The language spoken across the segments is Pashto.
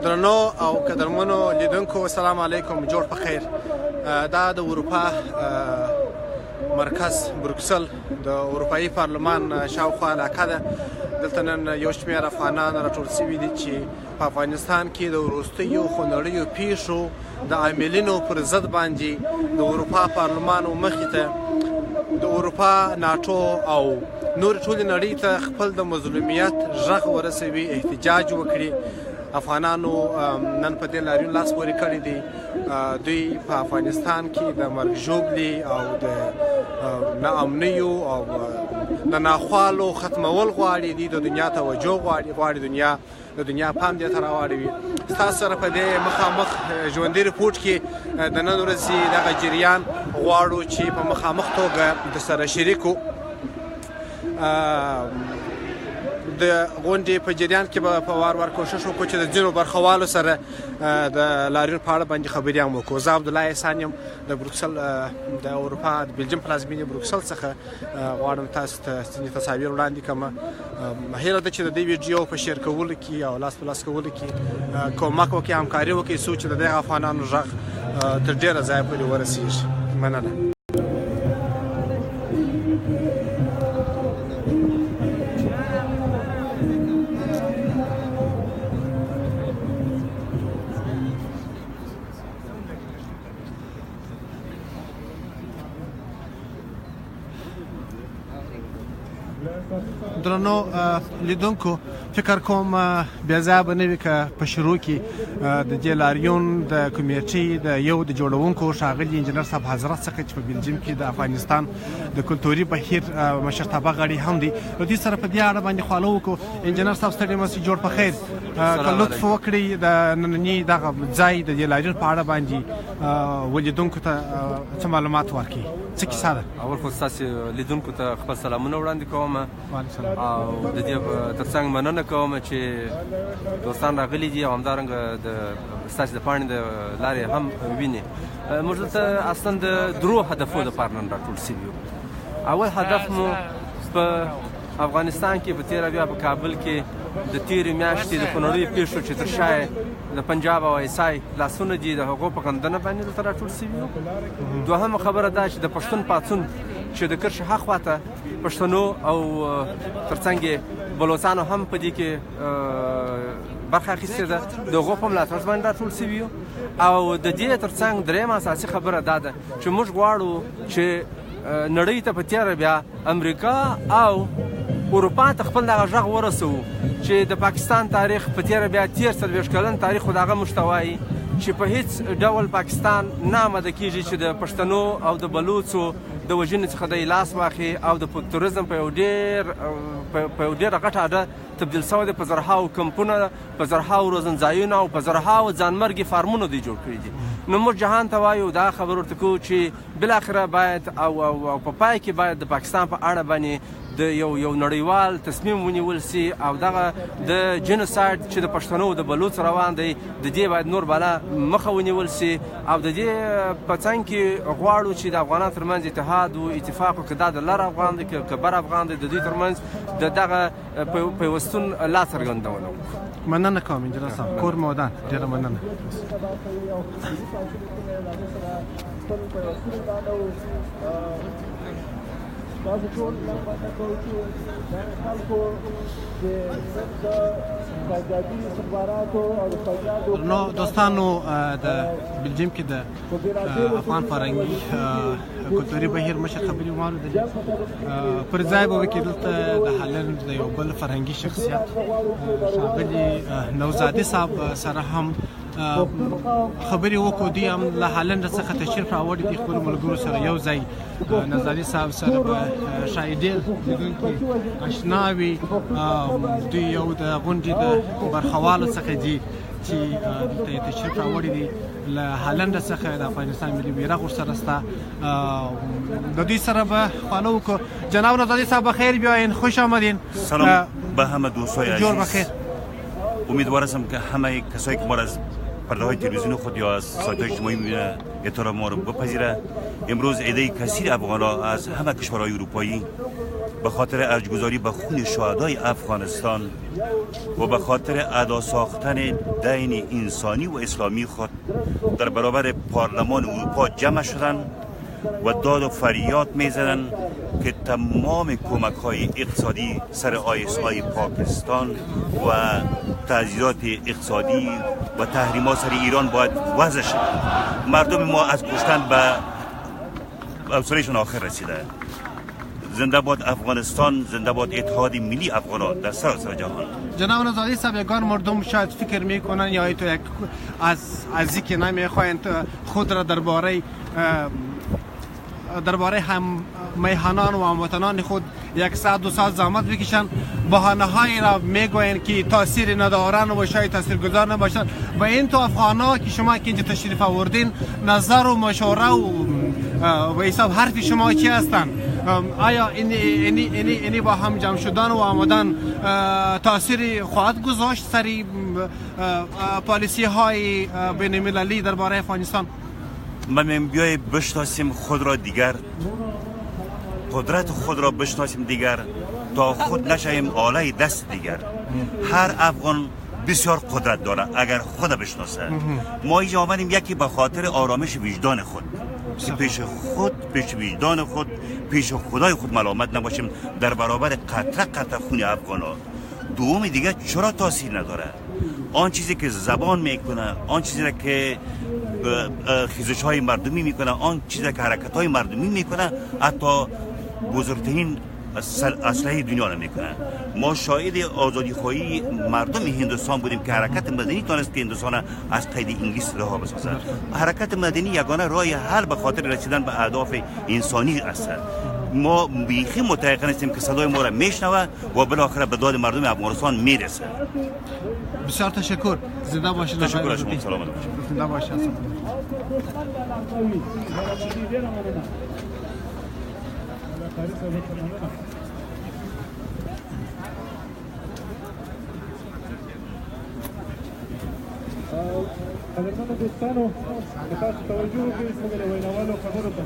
درنو او قدرمنو لیدونکو السلام علیکم، جوړ په خیر. دا د اروپا مرکز بروکسل د اروپایي پارلمان شاوخوا علاقه ده. دلته نن یو شمېر افغانان راټول شوي دي چې په افغانستان کې د وروستیو خونړیو پیښو د عاملینو پر ضد باندې د اروپا پارلمان مخې ته د اروپا ناټو او نور ټولې نړۍ ته خپل د مظلومیت غږ ورسوي، احتجاج وکړي. افغانانو نن په دې لاریون لاس پورې کړی دی. دوی په افغانستان کې د مرګ ژوبلې او د ناامنیو او د ناخوالو ختمول غواړي. دوی د دنیا توجه غواړي د دنیا پام دې ته راواړوي. ستاسو سره په دې مخامخ ژوندي رپورټ کې د نن ورځې دغه جریان غواړو چې په مخامخ توګه د سره شریکو. د غونډې په جریان کې به په وار کوشش وکړو چې د ځینو برخوالو سره د لاریون په اړه باندې خبرې هم وکړو. زه عبدالله احسان یم د بروکسل د اروپا د بلجیم پلازمینې بروکسل څخه. غواړم تاسو ته ځینې تصاویر وړاندې کړم. هیله ده چې د دې ویډیو په شیر کولو کې او لاس په لاس کولو کې کومک وکړي، همکاري وکړي، څو چې د دغه افغانانو غږ تر ډېره ځایه پورې ورسېږي. مننه. درنو لیدونکو، فکر کوم بیا ځای به نه وي که په شروع کې د دې لاریون د کمیټې د یو د جوړونکو ښاغلي انجینر صاحب حضرت څخه چې په بلجیم کې د افغانستان د کلتوري بهیر مشرتابه غړي هم دي، نو دوی سره په دې اړه باندې خواله وکړو. انجینر صاحب ستړي مسئ، جوړ په خیر. که لطف وکړئ د ننني دغه ځای د دې لاریون په اړه باندې ولیدونکو ته څه معلومات ورکړي. څه کیسه ده؟ اول خو ستاسو لیدونکو ته خپل سلامونه وړاندې کوم او د دې ترڅنګ مننه کوم چې دوستان راغلي دي او همدارنګه د ستاسو د پاڼې د لارې هم ویني. موږ دلته اصلا د درو هدفو دپاره نن راټول شوي یو. اول هدف مو په افغانستان کې په تېره بیا په کابل کې د تېرې میاشتې د خونړیو پیښو چې تر شا د پنجاب او ایسای لاسونه دي، د هغو په غندنه باندې دلته راټول شوي یو. دوهمه خبره دا چې د پښتون پاڅون چې د کرښې هاخوا ته پښتنو او ترڅنګ یې بلوڅانو هم په دې کې برخه اخیستې ده، د هغو په ملاتړ باندې راټول شوي یو. او د دې ترڅنګ درېیمه اساسي خبره دا ده چې موږ غواړو چې نړۍ ته په تېره بیا امریکا او اروپا ته خپل دغه غږ ورسوو چې د پاکستان تاریخ په تېره بیا 40 کلن تاریخ خو د هغه موږ ته وایي چې په هیڅ ډول پاکستان نه آماده کېږي چې د پښتنو او د بلوڅو د وژنې څخه دی لاس واخلي او د تروریزم په یو ډېره غټه اډه تبدیل شوی دی. په زرهاو کمپونه، په زرهاو روزنځایونه او په زرهاو ځانمرګي فارمونه دوی جوړ کړي دي. نو موږ جهان ته وایو دا خبر ورته کوو چې بالاخره باید او په پای کې باید د پاکستان په اړه باندې د یو نړیوال تصمیم ونیول سي او دغه د جنوساید چې د پښتنو د بلوڅ روان دی د دې باید نور بالا مخه ونیول سي. او د دې په څنګ کې غواړو چې د افغانانو ترمنځ اتحاد او اتفاق که دا د لر افغان دی که بر افغان دی د دوی ترمنځ د دغه پیوستون لا څرګندونه وکړو. مننه کوم انجینر صاحب، کور مو ودان. ډېره مننه. نو دوستانو، د بلجیم کې د افغان فرهنګي کلتوري بهیر مشر خبرې واورېدلې. پر ځای به وکړي دلته د هالند د یو بل فرهنګي شخصیت ښاغلي نوزادي صاحب سره هم خبرې وکړو. دوی هم له هالند څخه تشریف راوړي دي خپلو ملګرو سره یو ځای. نوزادي صاحب سره به ښایي ډېر لیدونکي اشنا وي. دوی یو د غونډې د برخوالو څخه دي چې دلته یې تشریف راوړي دي له هالند څخه. د افغانستان ملي بیرغ ورسره شته. د دوی سره به خواله وکړو. جناب نوزادی صاحب بخیر بیاین، خوش آمدین. سلام به همه دوستای عزیز. جور بخیر. امیدوار هستم که همه کسایی که ما از پرده های تلویزیون خود یا از سایت های اجتماعی میبینه احترام ما رو بپذیره. امروز عده کثیر افغان ها از همه کشورهای اروپایی به خاطر ارجگذاری به خون شهدای افغانستان و به خاطر ادا ساختن دین انسانی و اسلامی خود در برابر پارلمان اروپا جمع شدند و داد و فریاد میزنند که تمام کمک های اقتصادی سر ISI پاکستان و تعزیرات اقتصادی و تحریمات سر ایران باید وضع شد. مردم ما از کشتن به اوصلشون آخر رسیده. زنده باد افغانستان، زنده باد اتحاد ملی افغانان در سراسر جهان. جناب نظاری صاحب، یگان مردم شاید فکر میکنن یا تو از اینکه نمیخواین خود را درباره هم میهنان و هموطنان خود 100-200 زحمت بکشن، بهانه هایی را میگوین که تاثیر ندارن و شاید تاثیرگذار نباشن. و این تو افغانا که شما که اینجا تشریف آوردین، نظر و مشوره و حساب حرف شما چی هستن؟ آیا اینی با هم جمع شدن و آمدن تاثیر خواهد گذاشت سری پالیسی های بین المللی درباره افغانستان؟ ما بیای بشناسیم خود را دیگر، قدرت خود را بشناسیم دیگر تا خود نشویم آله دست دیگر. هر افغان بسیار قدرت داره اگر خود بشناسه. ما اینجا آمدیم یکی به خاطر آرامش وجدان خود، که پیش وجدان خود، پیش خدای خود ملامت نباشیم در برابر قطره خون افغانا. دوم دیگه چرا تاثیر نداره؟ آن چیزی که زبان میکنه، آن چیزی که خیزش های مردمی میکنه، آن چیزی که حرکت های مردمی میکنه، حتی بزرگترین اسلحه دنیا رو میکنه. ما شاهد آزادی خواهی مردم هندوستان بودیم که حرکت مدنی تونست که هندوستان از قید انگلیس رها بسازه. حرکت مدنی یگانه راه حل به خاطر رسیدن به اهداف انسانی است. ما بیخی متحقق هستیم که صدای ما را میشنوه و بالاخره به داد مردم افغانستان میرسه. بسیار تشکر. زنده باشید. تشکر از شما. سلامت باشید. زنده باشید. قدرمنو دوستانو که تاسو توجه وکړئ زموږ د ویناوالو خبرو ته.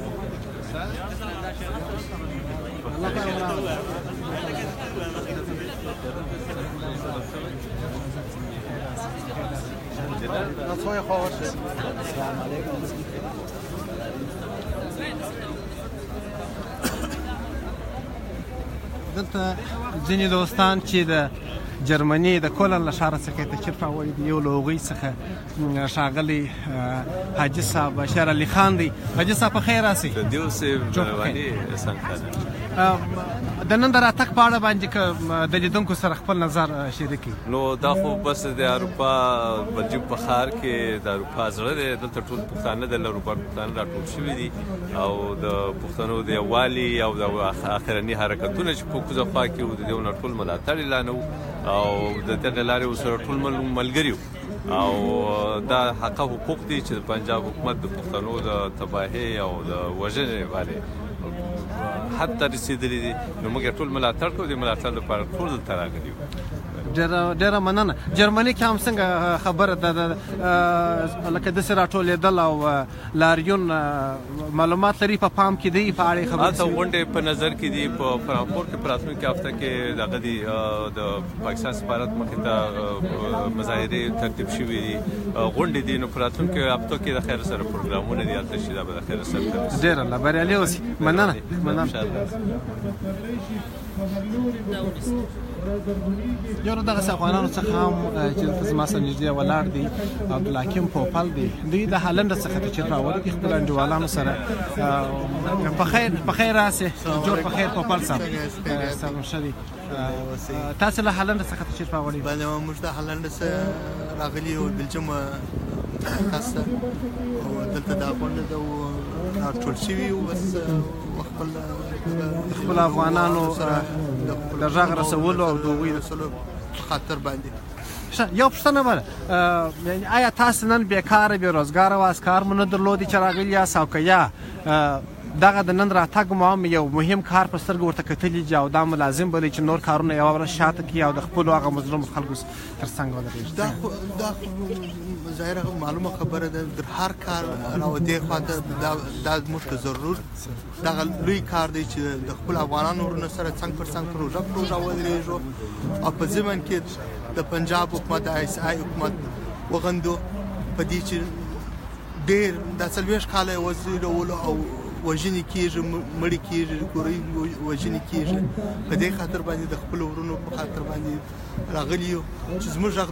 دلته ځینې دوستان چې د جرمني د کولن له ښاره څخه تشریف راوړی دي، یو له هغوی څخه ښاغلی حاجي صاحب بشیر علي خان دی. حاجي صاحب په خیر راسئ. د نن د راتګ په اړه باندې که د لیدونکو سره خپل نظر شریک کړي. نو دا خو بس د اروپا بلجیم په ښار کې د اروپا زړه دی. دلته ټول پښتانه د اروپا پښتانه راټول شوي دي او د پښتنو د یووالي او د اخرني حرکتونه چې په کوزه خوا کې وو د دې نه ټول ملاتړ اعلانوو او د دغې لارې ورسره ټول ملګري وو او دا حقوق دي چې د پنجاب حکومت د پښتنو د تباهۍ او د وژنې باندې حتی رسیدلی دي. نو موږ ټول ملاتړ کوو. د ملاتړ لپاره ټول دلته راغلي یو. ډېره مننه. جرمني کې هم څنګه خبره ده لکه داسې راټولېدل او لاریون معلومات لري په پام کې دی په اړه خبرې هلته غونډې په نظر کې دي. په فرانکفورت کې په راتلونکي هفته کې دغه دي د پاکستان سفارت مخې ته مظاهرې ترتیب شوي دي، غونډې دي. نو په راتلونکي هفتو کې د خیر سره پروګرامونه دي هلته چې دا به د خیر سره ډېره الله بریالي اوسي. مننه. یو له دغسې افغانانو څخه هم چې دلته زما سره نږدې ولاړ دي عبدالحکیم پوپل دی. دوی د هالنډ څخه تشریف راوړي دي خپلو انډیوالانو سره. په خیر راسې. جوړ په خیر پوپل صاحب. سلام ښه دی. تاسو له هالنډ څخه تشریف راوړي؟ بله موږ د هالنډ څخه راغلي یو بلجیم کس ته او دلته دا غونډه ده راټول شوي یو بس خپل افغانانو د غږ رسولو او د هغوی خاطر باندې. یو پوښتنه بله، آیا تاسو نن بیکاره بېروزګاره واست، کار مو نه درلودی چې راغلي یاست، او که یا دغه د نن راتګ مو هم یو مهم کار په سترګو ورته کتلي دي او دا مو لازم بولي چې نور کارونه یوه ورځ شاته کړي او د خپلو هغه مظلومو خلکو تر څنګ ودرېږي. دا ظاهره معلومه خبره ده، در هر کار او دې خواته دا زموږ ته ضرور دغه لوی کار دی چې د خپل افغانانو ورونو سره څنګ پر څنګ پروژه ودرېږو او په ضمن کې د پنجاب حکومت د آی اس آی حکومت وغندو په دې چې ډېر دا 40 کاله یې وزیرولو او وژنې کېږي، مړې کېږي، کورۍ وژنې کېږي. په دې خاطر باندې د خپلو ورونو په خاطر باندې راغلي یو چې زموږ غږ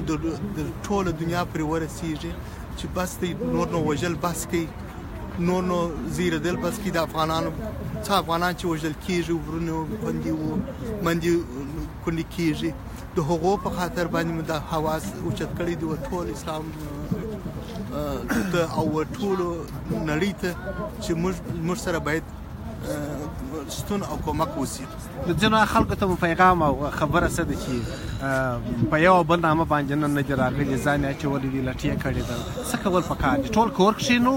د ټوله دنیا پرې ورسېږي چې بس دی، نور نو وژل بس کوي، نور نو زیرېدل بس کوي. د افغانانو څه افغانان چې وژل کېږي، ورونه خوندي وو مندي کونډې کېږي، د هغو په خاطر باندې مو دا حواس اوچت کړی دی ټول اسلام ته او ټولو نړۍ ته چې موږ سره باید ستون او کومک وشي. د ځینو خلکو ته مو پیغام او خبره څه ده چې په یو بل نامه باندې نن نه دي راغلي، ځان یې اچولي دي، لټې یې کړې ده، څه کول پکار دي؟ ټول کور کښېنو؟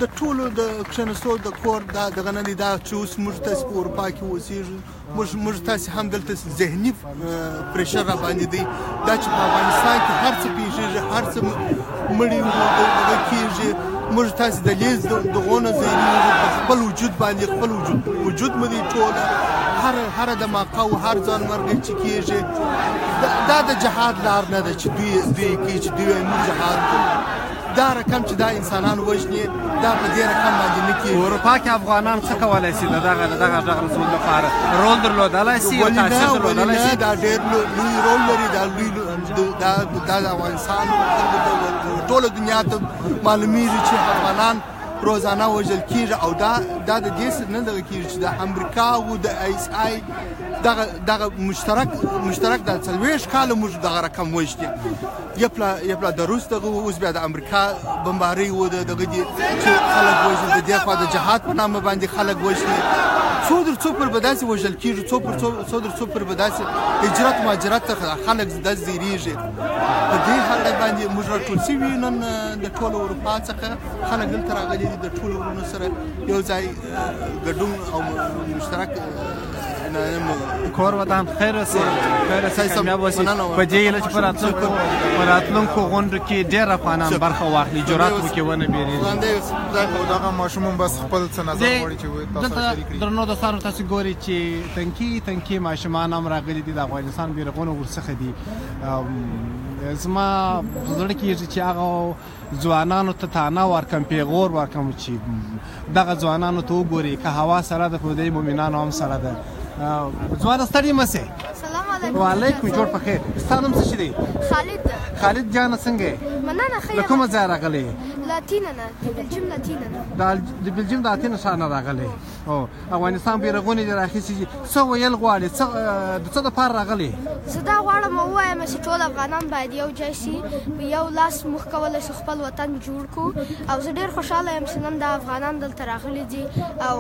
د ټولو د کښېنستو د کور دا دغه نه دي، دا چې اوس موږ تاسې په اروپا کې اوسېږو، موږ تاسې هم دلته ذهني پرېشر را باندې دی. دا چې په افغانستان کې هر څه پېښېږي، هر څه مړي دغه کېږي، موږ تاسې د لیز دغو نه ځایېږو په خپل وجود باندې، خپل وجود مو دی ټوله هره دماغه او هر ځان مرګ چې کېږي. دا د جهاد لار نه ده چې دوی کوي چې دوی موږ جهاد کوو. دا رقم چې دا انسانان وژني دا په دې رقم باندې نه کېږي. اروپا کې افغانان څه کولی شي د دغه رسول لپاره رول درلودلی شي او تاثیر درلودلی شي؟ دا ډېر لوی رول لري. دا د افغانستان ټوله دنیا ته معلومیږي چې افغانان روزانه وژل کېږي او دا د دې سره نه دغه کېږي چې د امریکا او د آی اس آی دغه مشترک د 40 کاله موږ دغه رقم وژني. یپلا د روس دغه اوس بیا د امریکا بمبارۍ و دغه دي چې خلک وژني، د دې خوا د جهاد په نامه باندې خلک وژني. څو پر به داسې وژل کېږي، څو پر به داسې هجرت مهاجرت ته خلک داسې ځېرېږي. په دې حالت باندې موږ راټول شوي نن د ټولو اروپا څخه خلک دلته راغلي دي، د ټولو ورونو سره یو ځای ګډون او مشترک کور ودان خیر اوسې، کامیاب اوسې. په دې هیله چې په راتلونکو غونډو کې ډېر افغانان برخه واخلي، جرأت وکړي، ونه بیرېږي. دغه ماشومان بس خپل څه نظر غواړي چې تاسو شریک کړئ. درنو دوستانو، تاسو ګورئ چې تنکي ماشومان هم راغلي دي، د افغانستان بیرغونه ورڅخه دي. زما زړه کېږي چې هغه ځوانانو ته تانه ورکم، پیغور ورکم چې دغه ځوانانو ته وګورئ که هوا سره ده، په دې مؤمنانو هم سره ده. ځوانه ستړي مه سئ. سلام علیکم. وعلیکم جوړ په خیر. ستا نوم څه شي دی؟ خالد جانه څنګه یې؟ مننه ښه یم. له کومه ځایه راغلی یې؟ له اتینه نه، د بلجیم له اتینه نه. د بلجیم د اتینه ښار نه راغلی. افغانستان بیرغونه دې راخیستي دي، څه ویل غواړې؟ د څه دپاره راغلی؟ زه دا غواړم ووایم چې ټول افغانان باید یو ځای شي، په یو لاس موږ کولی شو خپل وطن جوړ کړو. او زه ډېر خوشحاله یم چې نن دا افغانان دلته راغلي دي او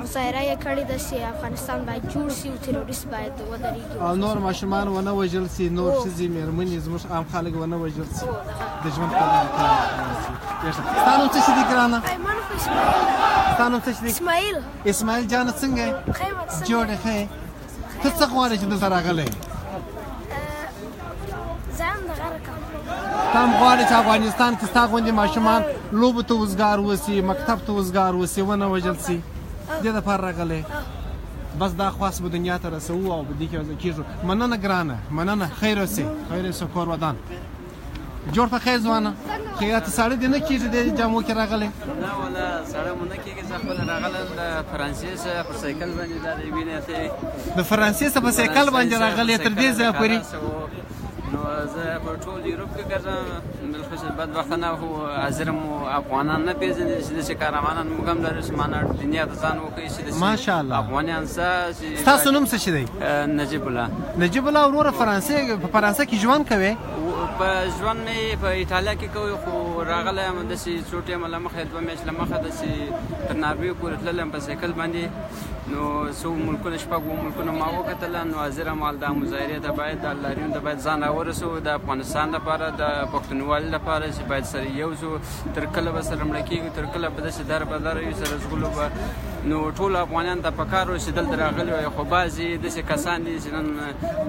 مظاهره یې کړې ده چې افغانستان باید جوړ شي او تروریست باید ودرېږي او نور ماشومان ونه وژل شي، نور ښځې مېرمنې زموږ عام خلک ونه وژل شي، د ژوند ستا نوم څه شي دی ګرانه؟ ستا نوم څه شي دی؟ اسماعیل جانه څنګه یې؟ جوړ یې ښه یې. ته څه غواړې چې دلته راغلی؟ ته هم غواړې چې افغانستان کې ستا غوندې ماشومان لوبو ته وزګار اوسي، مکتب ته وزګار اوسي، ونه وژل شي، دې دپاره راغلی؟ بس دا خواست به دنیا ته رسوو او په دې کې کېږو. مننه ګرانه، مننه. خیر اوسې، کور ودان. جوړ په خیر ځوانه. خیاطي ساړه دې نه کېږي دې جامو کې راغلی؟ نه والله ساړه مو نه کېږي. زه خپله راغلم د فرانسې څخه په سایکل باندې، دا د وینې ښې د فرانسې څخه په سایکل باندې راغلی تر دې ځایه پورې؟ نو زه په ټول یورپ کې ګرځم، بالخصوص بدبختانه خو حاضر مو افغانان نه پېژني چې داسې کاروانان موږ هم لرو چې معنی دنیا ته ځان وښیي چې ماشاءالله افغانیان څه. ستاسو نوم څه شي دی؟ نجیب الله. نجیب الله، وروره په فرانسه کې ژوند کوې؟ په ژوند مې په ایټالیا کې کوي خو راغلی یم داسې څو ټیمه له مخې 2 میاشتې له مخه داسې تر ناروې پورې تللی یم په سایکل باندې نو څو ملکونه 6 ملکونه ما وکتل نو حاضر یم دا مظاهرې ته باید د لاریون ته باید ځان راورسو د افغانستان لپاره د پښتونوالي لپاره چې باید سره یو شو تر کله به سره مړه کېږو تر کله به داسې در بدره یو سره ژغلو به نو ټول افغانان ته پکار و چې دلته راغلي وای خو بعضې داسې کسان دي چې نن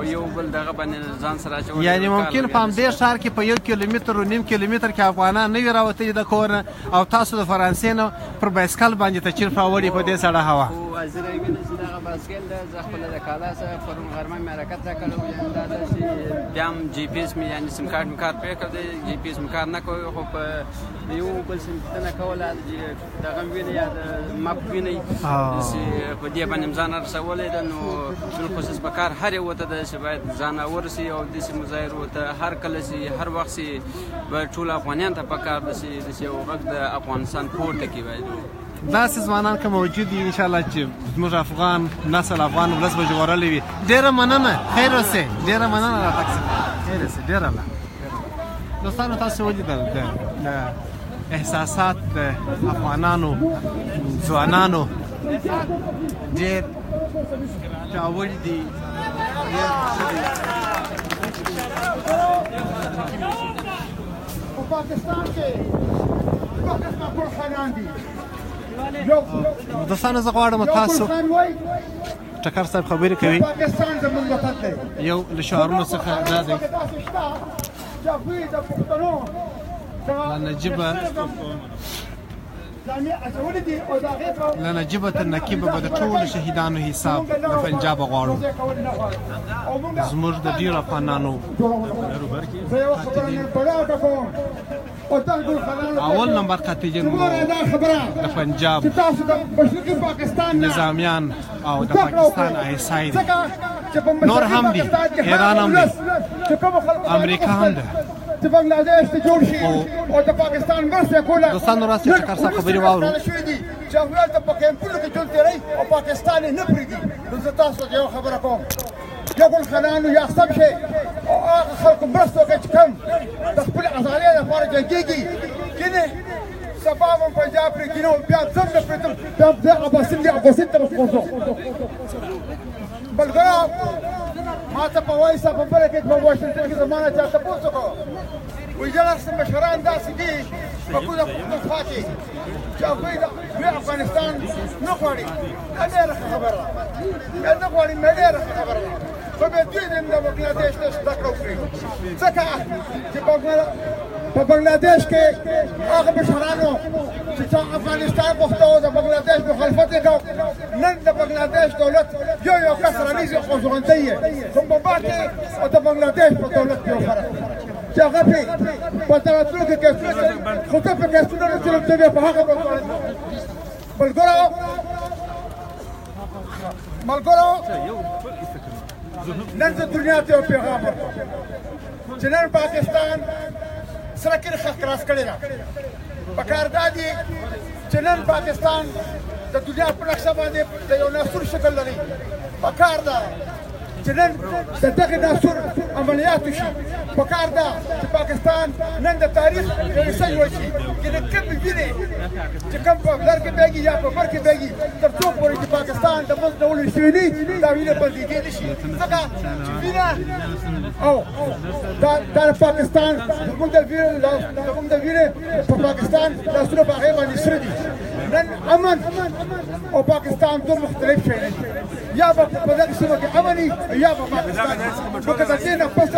په یو بل دغه باندې ځان سره اچولي یعنې ممکن په همدې ښار کې په 1 کیلومتر و نیم کیلومتر کې افغانان نه وي راوتلي د کور نه او تاسو د فرانسې نه پر بایسکل باندې تشریف راوړي په دې سړه هوا خو حاضر یې وینه چې دغه بایسکل ده زه خپله د کالا څخه پرون غرمه مې حرکت راکړی و یعنې دا ده چې بیا هم جی پي ایس مې یعنې سیم کارډ مې کار پرېښود دی جی پي ایس مې کار نه کوي خو په یو بل سیم پوښتنه کوله دغه مې وینئ یا د مپ وینئ داسې په دې باندې مې ځان رسولی ده نو بالخصوص په کار هر یو ته ده چې باید ځان ورسي او داسې مظاهرو ته هر کله چې هر وخت چې به ټول افغانیان ته پکار ده چې داسې یو غږ د افغانستان پورته کړي باید داسې ځوانان که موجود وي انشاءالله چې زموږ افغان نسل افغان ولس به ژغورلی وي ډېره مننه خیر اوسئ ډېره مننه راتګ څخه خیر اوسئ ډېره لا دوستانو تاسو ولیدل د احساسات د افغانانو ځوانانو ډېر پیاوړي دي ډېر ښه دي په پاکستان کې پاکستان ټول خانان دي دوستانو زه غواړم تاسو ټکر صاحب خبرې کوي پاکستان زموږ وطن دی یو له شعارونو څخه دا دی له نجیبه تر نقیبه به د ټولو شهیدانو حساب د پنجاب غواړو زموږ د ډېرو افغانانو اول نمبر قاتلین د پنجاب نظامیان او د پاکستان ISI دي نور هم دي ایران هم دي امریکا هم ده چې بنگلاديش ته جوړ شي او د پاکستان مرسته کوله دوستانو راځي ټکر صاحب خبرې واورو چې هغوی ته په کیمپونو کې ژوند تېروي او پاکستان یې نه پرېږدي نو زه تاسو ته یوه خبره کوم یا ګلخانانو یا سم شئ او هغه خلکو مرسته وکړئ چې کم د خپلې ازادۍ لپاره جنګېږي کینې سبا به پنجاب پرېږدي نو بیا ځم نه پرېږدم بیا زه اباسین دې اباسین ته وسپوځم ملګرو ما ته په وایسا په بله کې په واشنګټن کې زما نه چا تپوس وکړو وایي ځینې مشران داسې دي په کومه پښتونخوا کې چې هغوی دوی افغانستان نه غواړي دا ډېره ښه خبره ده بیا نه غواړي مې ډېره ښه خبره ده خو بیا دوی د بنګلاديش نه زده کړه وکړي ځکه چې په بنګلاديش کې هغه مشرانو چې افغانستان غوښته و د بنګلاديش مخالفت یې کړو نن د بنګلاديش دولت یو کس رانیسي خو ژغندی یې خو په بعد کې د بنګلاديش په دولت کې یو فرق چې هغه پرې په تراتلو کې کیسونه خو ته په کیسونه نه چلم ته بیا په هغه ملګرو نن د دنیا ته یو پیغام ورکړو چې نن پاکستان سره کرښه کراس کړې ده پکار دا دي چې نن پاکستان د دنیا په نقشه باندې د یو ناسور شکل لري پکار ده چې نن د دغه ناسور عملیات وشي پکار ده چې پاکستان نن د تاریخ حصه جوړ شي چې د کوم وینې چې کوم په لر کې بهږي یا په بر کې بهږي تر څو پورې چې پاکستان د منځ ډول شوي دي دا وینه بندېدی نه شي ځکه چې وینه او دا پاکستان زموږ د وینې په پاکستان لاسونه په هغې باندې سره دي نن امن او پاکستان دوه مختلف شیان دي یا به په دغه سیمه کې امن یا به پاکستان مګر د دې نه پس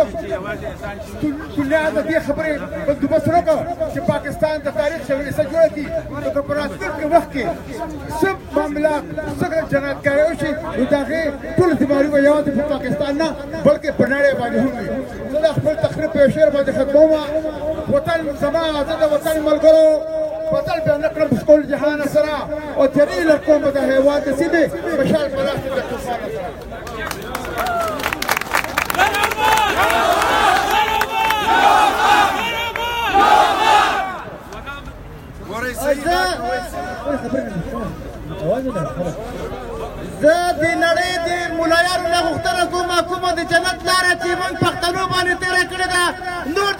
دنیا د دې خبرې بندوبست وکړه چې پاکستان د تاریخ یوه حصه جوړه کړي نو که په راتلونکي وخت کې څه معاملات څه جنایتکاري وشي نو د هغې ټول ذمهواري به یوازې په پاکستان نه بلکې په نړۍ باندې هم وي زه د خپل تقریر په یو شعر باندې ختموم وطن زما زه د وطن ملګرو بدل بیا نه کړم ټول جهان سره او تیرې لکوم د هیواد د سیمې مشال په لاس د طوفان سره زه د نړۍ د ملایانو نه غوښتنه کوم د جنت لاره چې موږ پښتنو باندې تېره کړې ده نور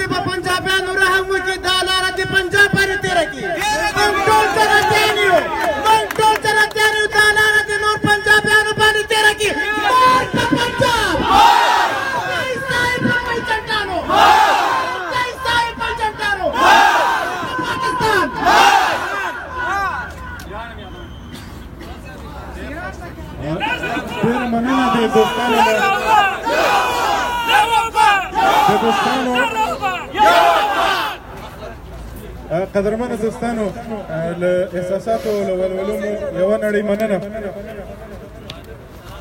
دوستانو قدرمنو دوستانو له احساساتو او له ولولو مو یوه نړۍ مننه.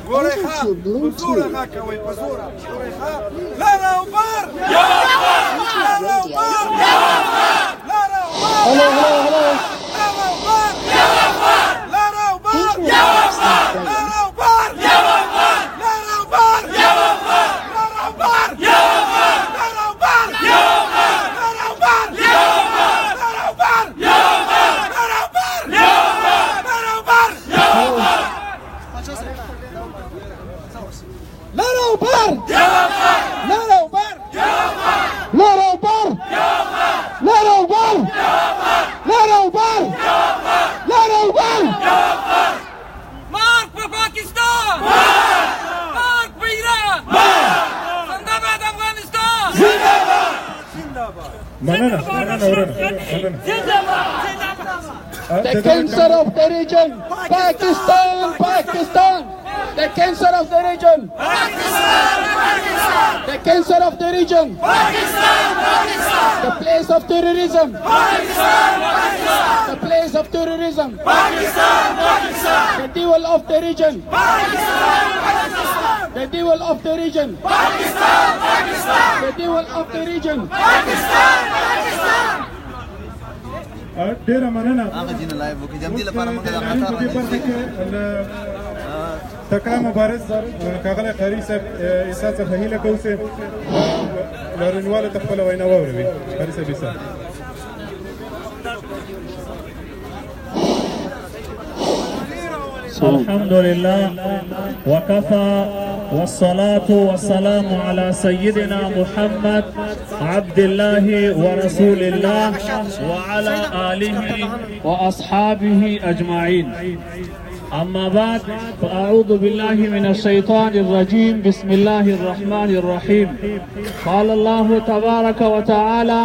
ګورئ ښه په زوره ښه کوئ په زوره ګورئ ښه لر او بر لر او بر لر او بر لر او بر لر او بر لر او بر لر او بر لر او بر The cancer of the region, Pakistan, Pakistan. The cancer of the region, Pakistan, Pakistan. The cancer of the region, Pakistan, Pakistan. The place of terrorism, Pakistan, Pakistan. The place of terrorism, Pakistan, Pakistan. The devil of the region, Pakistan, Pakistan. The devil of the region, Pakistan, Pakistan. The devil of the region, Pakistan, Pakistan. ډیره مننه. تکړه مبارز ښاغلی قاري صاحب عیسی څخه هیله کوو چې لاریونوالو ته خپله وینا واوروي. قاري صاحب عیسی. الحمد لله وكفى والصلاة والسلام على سيدنا محمد عبد الله ورسول الله وعلى آله وأصحابه أجمعين. أما بعد فأعوذ بالله من الشيطان الرجيم. بسم الله الرحمن الرحيم. قال الله تبارك وتعالى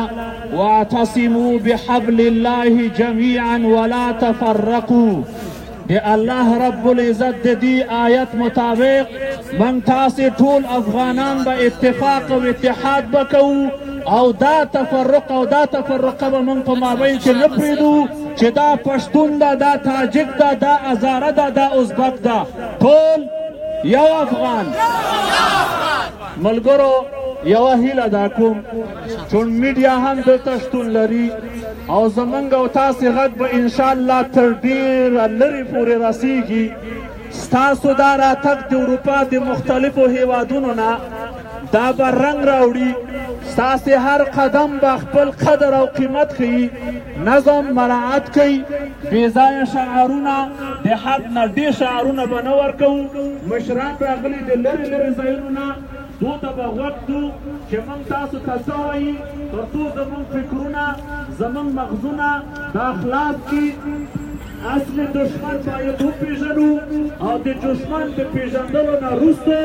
واعتصموا بحبل الله جميعا ولا تفرقوا. دی الله رب العزت د دې آیت مطابق من تاسې ټول افغانان به اتفاق او اتحاد وکوو او دا تفرق او دا تفرقه به موږ په مابین کې نه پرېږدو چې دا پښتون ده، دا تاجک ده، دا هزاره ده، دا ازبک ده، ټول یو افغان. ملګرو یوه هیله دا کوم چون میډیا هم دلته شتون لري او زمونږ او تاسې غږ به انشاءالله تر ډېره لرې پورې رسیږي. ستاسو دا راتګ د اروپا د مختلفو هیوادونو نه دا به رنګ راوړي. ستاسې هر قدم به خپل قدر او قیمت ښیي. نظم مراعات کوي، بېځایه شعارونه د حد نه ډېر شعارونه به نه ورکوو. مشران راغلي د لرې لرې ځایونو نه دو ته به غوږ کړو چې موږ تاسو ته څه وایي تر څو زموږ فکرونه زموږ مغزونه د اخلاق کې اصل دشمن باید وپېژنو او د دشمن د پېژندلو نه وروسته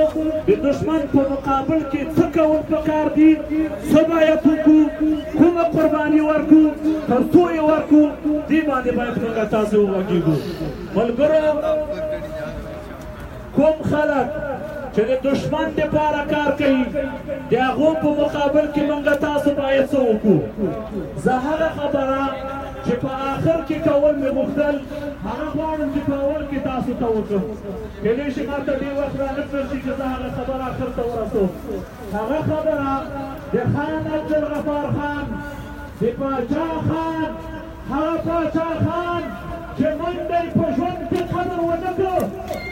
د دشمن په مقابل کې څه کول پکار دي، څه باید وکړو، کومه قرباني ورکړو، تر څو یې ورکړو، دې باندې باید موږ تاسې وغږېږو. ملګرو کوم خلک چې د دشمن دپاره کار کوي د هغو په مقابل کې موږ تاسو باید څه وکړو. زه هغه خبره چې په آخر کې کول مې غوښتل هغه غواړم چې په اول کې تاسو ته وکړم. کیدای شي ما ته ډېر وخت رانه کړل شي چې زه هغه خبره آخر ته ورسوم. هغه خبره د خان عبدالغفار خان د پاچا خان، هغه پاچا خان چې موږ دی په ژوند کې قدر ونه کړو،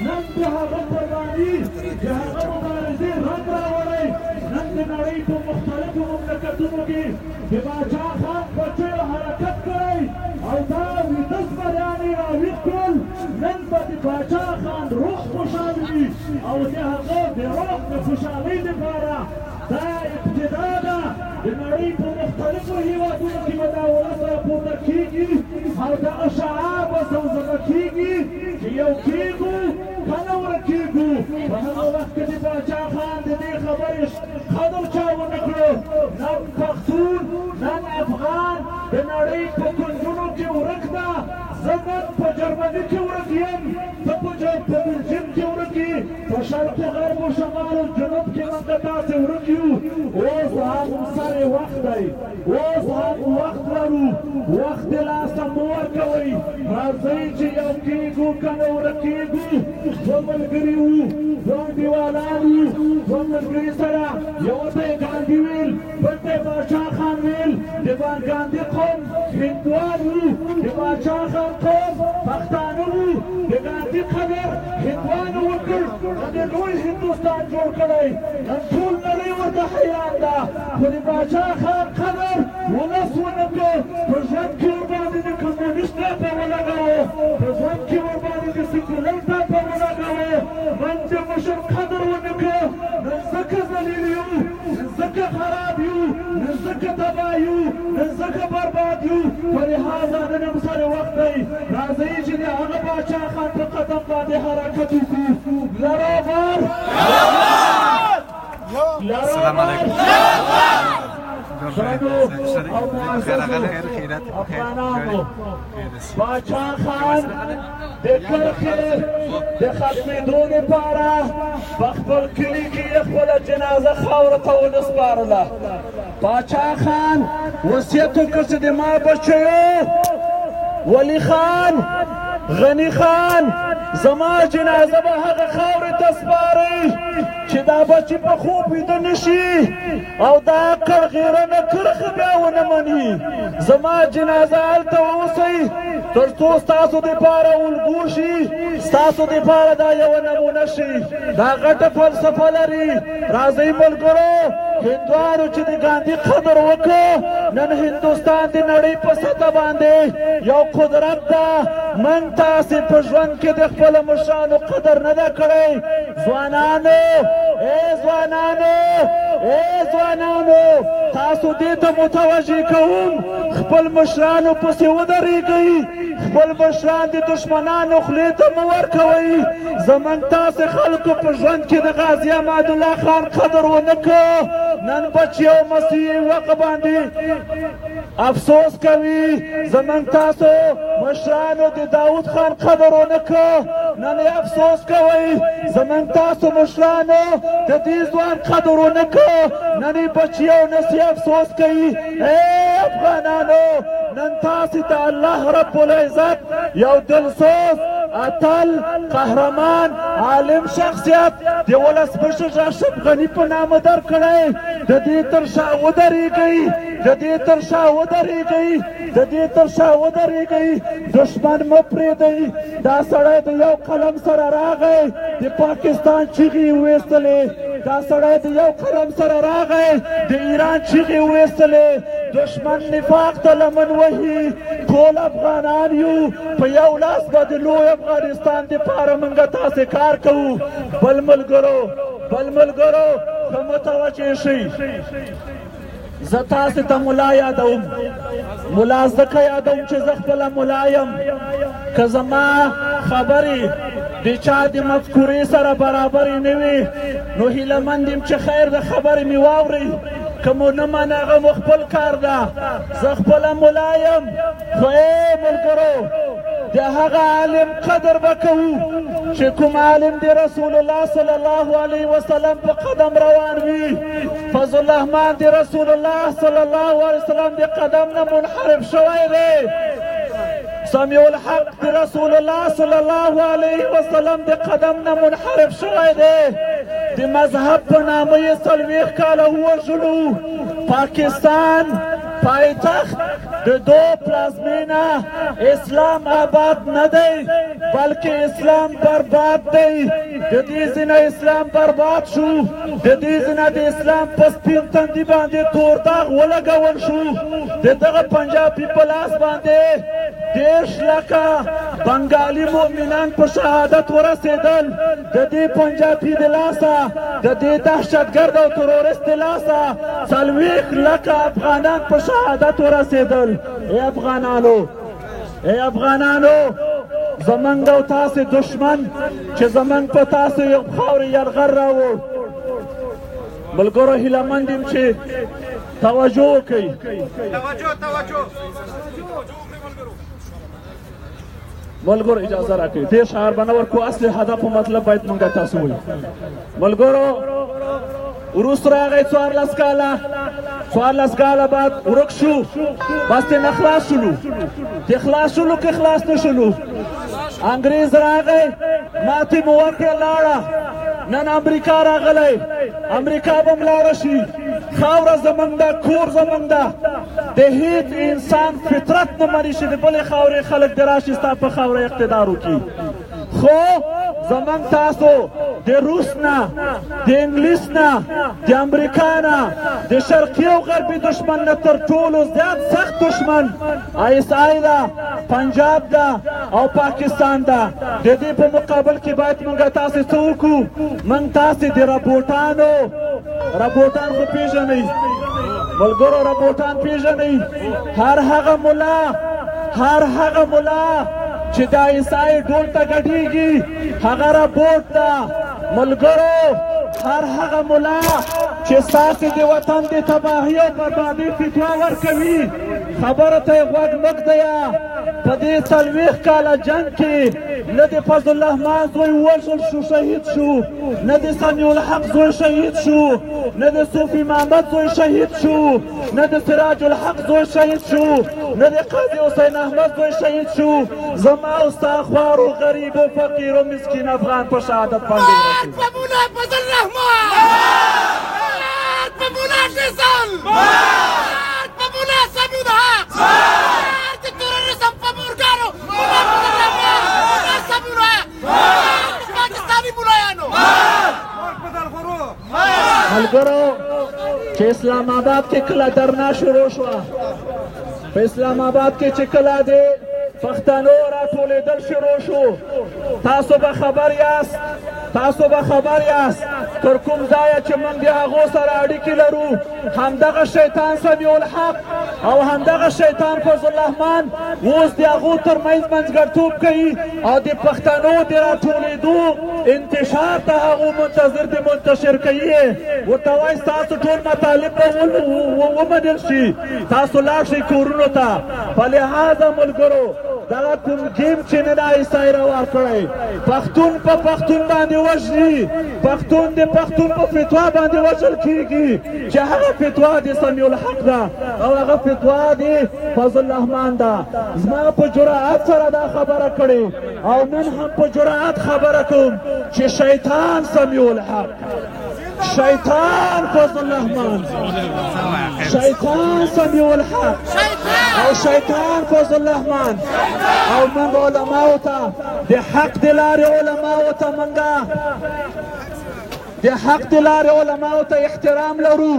نن د هغه قرباني د هغه مبارزې رنګ راوړی. نن د نړۍ په مختلفو مملکتونو کې د پاچا خان بچیو حرکت کړی او دا ویده زمریان یې راویښ کړل. نن به د پاچا خان روح خوشحال وي او د هغه د روح د خوشحالۍ دپاره دا ابتدا ده. د نړۍ په مختلفو هېوادونو کې به دا ولس راپورته کېږي او دا اشعار به زمزمه کېږي چې یو کېږو کله ورکېږو. په هغه وخت کې د پاچا خان د دې خبرې قدر چا ونه کړو. نن پښتون، نن افغان د نړۍ په کونجونو کې ورک ده. زه نن په جرمني کې ورک یم، ته په بلجیم کې ورک یې، په شرق و غرب و شمال و جنوب کې موږ تاسې ورک یو اوس هم سر وخت دی اوس هم وخت لرو وخت لاسه مو ورکوئ راځئ چې یو کېږو که نه ورکېږو دوه ملګري وو دوه انډیوالان وو دوه ملګري سره یوه ته یې ګاندي ویل بل ته یې باچا خان ویل د ګاندي قوم هندوان وو د باچا خان قوم پښتانه وو د ګاندي قبر هندوانو وکړ د لوی هندوستان جوړ کړی نن ټول نړۍ ورته حیران ده خو د باچا خان قبر ولس ونه کړ په ژوند کې ورباندې د کمونیسټ ټاپه ولګوه په ژوند کې ورباندې د سیکولر ټاپه ولګوه من د مشر قدر ونه کړ نن ځکه ذلیل یو نن ځکه خراب یو نن ځکه تباه یو نن ځکه برباد یو په لحاظه نن هم سره وخت دی راځئ چې د هغه باچا خان په قدم باندې حرکت وکړو لرابر السلام علیکم باچا خان د کرښې د ختمېدو دپاره په خپل کلي کې یې خپله جنازه خاورو ته ونسپارله باچا خان وصیت وکړ چې د ما بچیو ولی خان غنی خان زما جنازه به هغه خاورې ته سپارئ چې دا بچي په خوب ویده نه شي او دا عقل غیرنه کرښه بیا ونه مني زما جنازه هلته واوسئ تر څو ستاسو دپاره الګو شي ستاسو دپاره دا یوه نمونه شي دا غټه فلسفه لري راځئ ملګرو هندوانو چې د ګاندي قدر وکړو نن هندوستان د نړۍ په سطح باندې یو قدرت ده موږ تاسې په ژوند کې د خپلو مشرانو قدر نه ده کړی ځوانانو ځوانانو تاسو دې ته متوجه کوم خپل مشرانو پسې ودرېږئ خپل مشران د دشمنانو خولې ته مه ورکوئ زموږ تاسې خلکو په ژوند کې د غازي امادالله خان قدر ونه کړو نن بچي او مسیح وقه باندې افسوس کوي زموږ تاسو مشرانو د داود خان قدر ونه کړو نن یې افسوس کوئ زموږ تاسو مشرانو د دې ځوان قدر ونه کړو نن یې بچي او نسي افسوس کوي افغانانو نن تاسې ته الله رب العزت یو دلسوز اتل قهرمان عالم شخصیت د ولسمشر اشرف غني په نامه درکړی د دې تر شا ودرېږئ د دې تر شا ودرېږئ دشمن مه پرېږدئ دا سړی د یو قلم سره راغی د پاکستان چیغې یې ویستلې دا سړی د یو قلم سره راغی د ایران چیغې ویستلې دشمن نفاق ته لمن وهي ټول افغانان یو په یو لاس به د لوی افغانستان دپاره موږ تاسې کار کوو بل ملګرو ښه متوجه شئ زه تاسې ته ملا یادوم ملا ځکه یادوم چې زه خپله ملا یم که زما خبرې د چا د مفکورې سره برابرې نه وي نو هیله مند یم چې خیر د خبرې مې واورئ که مو نه منه هغه مو خپل کار ده زه خپله ملا یم خو ملګرو د هغه عالم قدر به کوو چې کوم عالم د رسول الله صلی الله علیه وسلم په قدم روان وي فضل الرحمن د رسول الله صلی الله علیه وسلم د قدم نه منحرف شوی دی سمیع الحق د رسول الله صلی الله علیه وسلم د قدم نه منحرف شوی دی د مذهب په نامه یې 40 کاله ووژلو پاکستان پایتخت د دو پلازمینه اسلام آباد نه دی بلکې اسلام برباد دی د دې ځینه اسلام برباد شو د دې ځینه د اسلام په سپین تندي باندې تور داغ ولګول شو د دغه پنجابي په لاس باندې 10 لکه بنګالي مؤمنان په شهادت ورسېدل د دې پنجابي د لاسه د دې دهشتګرد او ترورست د لاسه 40 لکه افغانان په شهادت ورسېدل ای افغانانو زمونږ او تاسې دشمن چې زمونږ په تاسې یو خاورې یرغل راوړ ملګرو هیله مند یم چې توجه وکړئ ملګرو اجازه راکړئ دې شعار به نه ورکو اصلي هدف او مطلب باید موږ تاسو ووایو ملګرو وروسته راغی 14 کاله بعد ورک شو بس ترې نه خلاص شولو چې خلاص شولو که خلاص نه شولو انګریز راغی ماتې مو وکړه لاړه نن امریکا راغلی امریکا به هم لاړه شي خاوره زموږ ده کور زموږ ده د هیڅ انسان فطرت نه مني چې د بلې خاورې خلک د راشي ستا په خاوره اقتدار وکړي خو زموږ تاسو د روس نه د انګلیس نه د امریکا نه د شرقي او غربي دشمن نه تر ټولو زیات سخت دشمن ISI ده پنجاب ده او پاکستان ده د دې په مقابل کې باید موږ تاسې څه وکړو موږ تاسې د ربوټان خو پېژنئ ملګرو ربوټان پېژنئ هر هغه ملا چې د ISI ډول ته ګډېږي هغه ربوټ ده ملګرو هر هغه ملا چې ستاسې د وطن د تباهۍ او بربادۍ فتوا ورکوي خبره ته یې غوږ مه ږدئ په دې 40 کاله جنګ کې نه د فضل الله مان زوی وژل شو شهید شو نه د سمیع الحق زوی شهید شو نه د صوفي محمد زوی شهید شو نه د سراج الحق زوی شهید شو نه د قاضي حسین احمد زوی شهید شو زما او ستا خوار و غریب و فقیر و مسکین افغان په شهادت باندې رسید په مولا فضل الرحمن په مولا فیصل په مولا سمیع الحق ملګرو چې اسلام آباد کې کله درنا شروع شوه په اسلام آباد کې چې کله د پښتنو راټولېدل شروع شو تاسو به خبر یاست تر کوم ځایه چې موږ د هغو سره اړیکې لرو همدغه شیطان سمیع الحق او همدغه شیطان فضل الله مان اوس د هغو ترمنځ منځګړیتوب کوي او د پښتنو د راټولېدو انتشار ته هغو منتشر کوي ورته وایي ستاسو ټول مطالب به ومنل شي تاسو لاړ شئ کورونو ته په لحاظه ملګرو دغه کوم ګیم چې نن ISI راوار کړی پښتون په پښتون باندې وژني پښتون د پښتون په فتوا باندې وژل کېږي چې هغه فتوا د سمیع الحق ده او هغه فتوا د فضل الله مان ده زما په جرأت سره دا خبره کړې او نن هم په جرأت خبره کوم چې شیطان سمیع الحق شیطان فضل الله مان شیطان سمیع الحق او شیطان فضل الله مان او من علماء ته د حق د لارې علماء ته منګه د حق د لارې علماء ته احترام لرو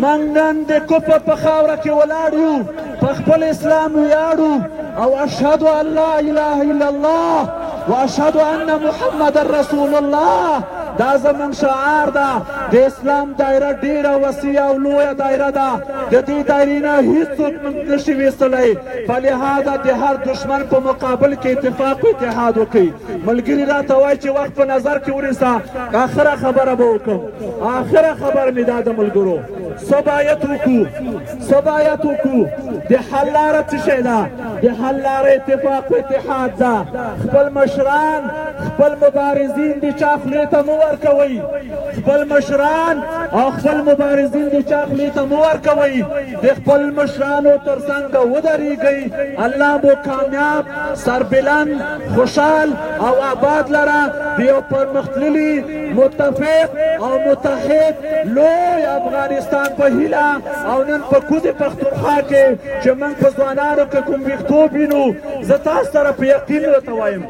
من نن د کفر په خاوره کې ولاړ یو په خپل اسلام ویاړو او اشهد ان لا اله الا الله واشهد ان محمد رسول الله دا زمون شعار ده د اسلام دایره ډیره وسیع او لویه دایره ده د دې دایرې نه هیڅوک نشي ویستلی په لحاظه د هر دشمن په مقابل کې اتفاق و اتحاد وکړي ملګري راته وایي چې وخت په نظر کې ونیسه آخره خبره به وکړم آخره خبره مې دا د ملګرو څه باید وکړو د حل لاره څه شی ده د حل لاره اتفاق و اتحاد ده خپل مشران خپل مبارزین د چا خولې ته مه ورکوئ خپل مشران او خپل مبارزین د چا خولې ته مه ورکوئ د خپل مشرانو تر څنګه ودرېږئ الله مو کامیاب سربلند خوشحال او آباد لره د یو پرمختللي متفق او متحد لوی افغانستان په هیله او نن په کوزې پښتونخوا کې چې موږ په ځوانانو کې کوم ویښتوب وینو زه تاسو سره په یقین درته وایم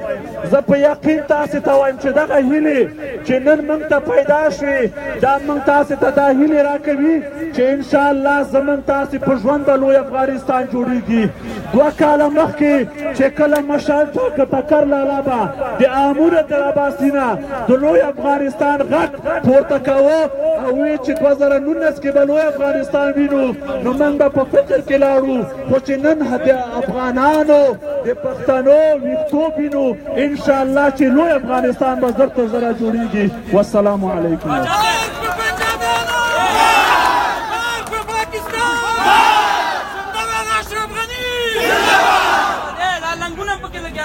زه په یقین تاسو ته وایم چې دغه هیلې چې نن موږ ته پیدا شوې دا موږ تاسو ته دا هیلې راکوي چې انشاءالله زموږ تاسو په ژوند به لوی افغانستان جوړېږي 2 کاله مخکې چې کله مشال ټکر لالا به د امونه تر اباسینه د لوی افغانستان غږ پورته کوه او وایي چې 2019 کې به لوی افغانستان وینو نو موږ به په فکر کې لاړو خو چې نن د افغانانو د پښتنو ویښتوب وینو انشاءالله چې لوی افغانستان به زر تر زره جوړېږي والسلام علیکم لنګونه پکې لګیا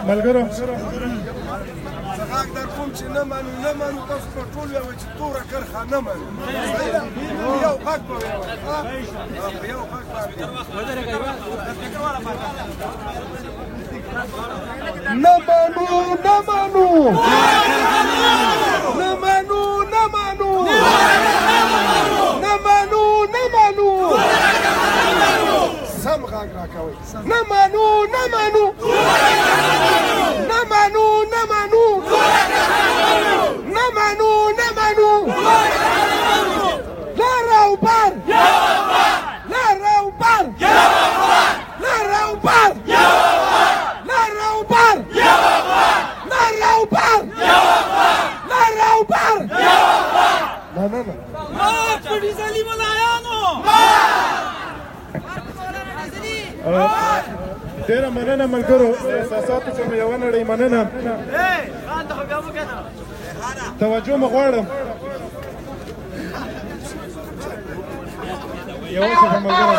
ملګرو غږ در کوم چې نه منو تاسو په ټول وایئ چې توره کرښه نه منو یو غږ به وایو یو غږ نه منو نه منو نه منو نه منو نه منو نه منو سم غږ راکوئ نه منو نه منو نه منو نه منو نه منو نه منو لار او بر لار او بر لار او بر لار او بر لار او بر لار او بر نه نه نه پولیسالي ملایانو ډېره مننه ملګرو احساساتو څخه مې یوه نړۍ مننه توجه مې غواړم یوه شېبه ملګرو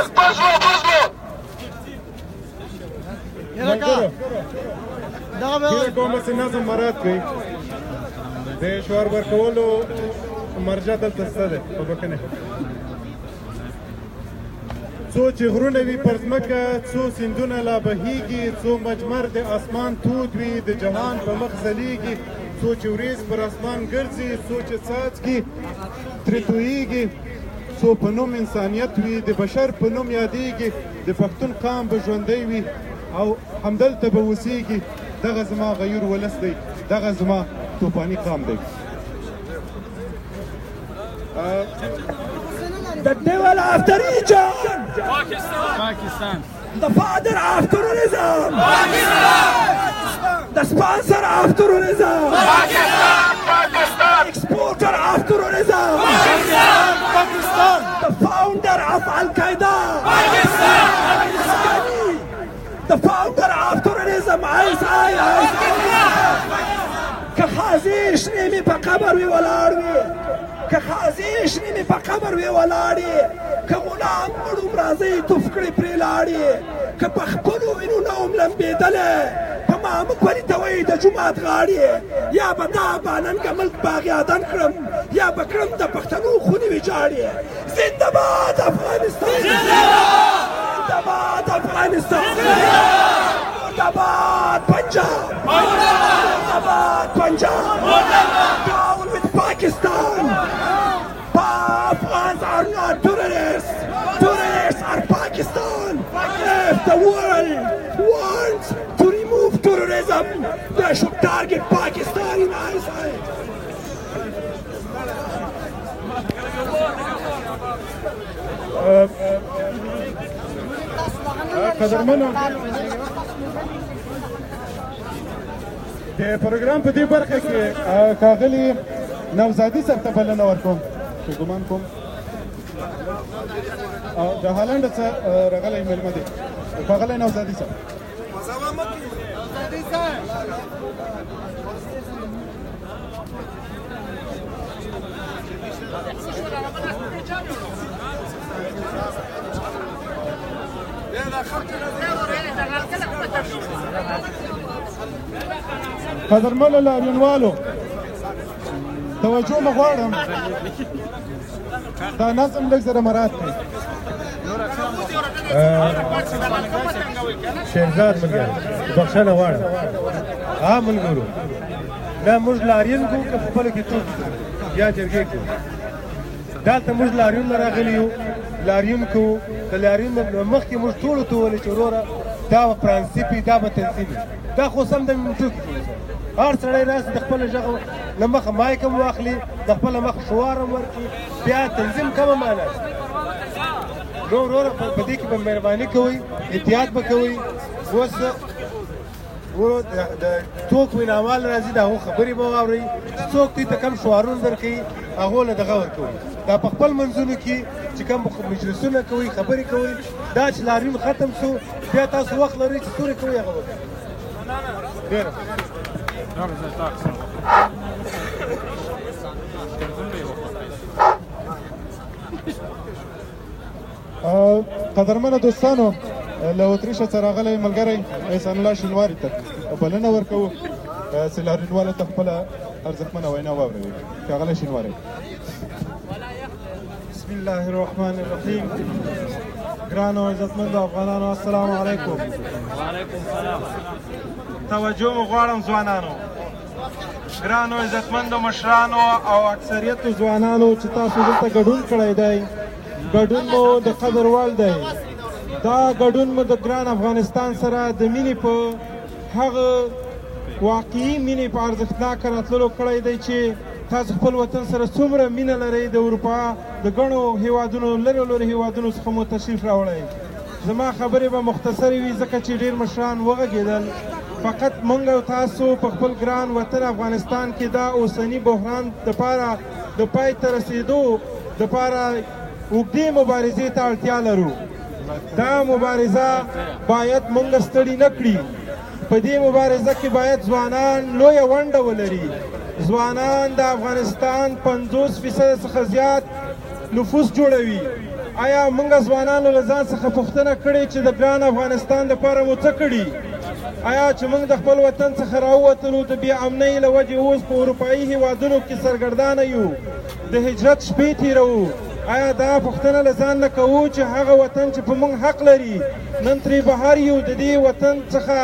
هیله کوم چې نظم مراعات کړئ د شعار ورکولو مرجع دلته شته دی په بښنې څو چې غرونه وي پر ځمکه څو سیندونه لا بهیږي څو مجمر د اسمان تود وي د جهان په مخ ځلیږي څو چې وریځ پر اسمان ګرځي څو چې څاڅکي ترې تویږي څو په نوم انسانیت وي د بشر په نوم یادیږي د پښتون قام به ژوندی وي او همدلته به اوسیږي دغه زما غیور ولس دی دغه زما توپاني قام دی The devil of the region. Pakistan. The father of terrorism. Pakistan. The sponsor of terrorism. Pakistan. Exporter of terrorism. Pakistan. The founder of Al Qaeda. Pakistan. The founder of terrorism. ISI. که خازیش نیمی پا قبر وی ولاړوي که خازیش نیمی پا قبر وی ولاړي که غلام مړوم راځي توف کړي پرې لاړي که په خپلو وینو نه هم لمبېدلی په مامک ولي ته وایي د جومات غاړي یا به دا باننګه ملک باغیادن کړم یا به کړم د پښتنو خونې ویجاړي زنده باد افغانستان زنده باد افغانستان Murdabad Punjab! Murdabad Punjab! Down with Pakistan! Afghans are not terrorists! Terrorists are Pakistan! If the world wants to remove terrorism, they should target Pakistan in eyesight! قدرمنو د پروګرام په دې برخه کې ښاغلي نوزادي صاحب ته بلنه ورکوم چې ګمان کوم د هالنډ څخه راغلی مېلمه دی ښاغلی نوزادي صاحب قدرمنو لاریونوالو توجه مې غواړم دا نظم لږ زره مراعات کړئ شهزاد ملګری بخښنه غواړم ملګرو دا موږ لاریون کوو که په خپلو کې څوک یا جرګې کوو دلته موږ لاریون نه راغلي یو لاریون کوو د لاریون مخکې موږ ټولو ته وویل چې وروره دا به پرانسیپي دا به تنظیمي دا خو سم د ټوکې هر سړی راسي د خپله غږ له مخه مایک هم واخلي د خپله مخه شعار هم ورکړي بیا تنظیم کومه معنا نو وروره په دې کې به مهرباني کوئ احتیاط به کوئ اوس ورو د څوک ویناوال راځي د هغو خبرې به واورئ چې څوک دوی ته کم شعارونه درکوي هغو له دغه ورکوئ دا په خپل منځونو کې چې کوم مجلسونه کوئ خبرې کوئ دا چې لاریون ختم شو بیا تاسو وخت لرئ چې څورې کوئ هغه وکړئ ډېره قدرمنه دوستانو، له اتریشه څخه راغلی ملګری احسان الله شینواري ته بلنه ورکوو چې لاریونوالو ته خپله ارزښتمنه وینا واوروي. ښاغلی شینواري. بسم الله الرحمن الرحیم. ګرانو عزتمندو افغانانو، السلام علیکم. وعلیکم السلام. توجه مو غواړم ځوانانو، ګرانو عزتمندو مشرانو او اکثریتو ځوانانو چې تاسو دلته ګډون کړی دی، ګډون مو د قدر وړ دی. دا ګډون مو د ګران افغانستان سره د مینې په هغه واقعي مینې په ارزښتناکه راتللو کړی دی چې تاسو خپل وطن سره څومره مینه لرئ. د اروپا د ګڼو هیوادونو لرې لرې هیوادونو څخه مو تشریف راوړی. زما خبرې به مختصرې وي ځکه چې ډېر مشران وغږېدل. فقط موږ او تاسو په خپل ګران وطن افغانستان کې دا اوسني بحران دپاره د پای ته رسېدو دپاره اوږدې مبارزې ته اړتیا لرو. دا مبارزه باید موږ ستړي نه کړي. په دې مبارزه کې باید ځوانان لویه ونډه ولري. ځوانان د افغانستان 50% څخه زیات نفوس جوړوي. آیا موږ ځوانانو له ځان څخه پوښتنه کړې چې د ګران افغانستان دپاره مو څه کړي؟ آیا چې موږ د خپل وطن څخه راووتلو د بې امنۍ له وجې اوس په اروپایي هیوادونو کې سرګردانه یو، د هجرت شپې تېروو؟ آیا دا پوښتنه له ځان نه کوو چې هغه وطن چې په موږ حق لري نن ترې بهر یو، د دې وطن څخه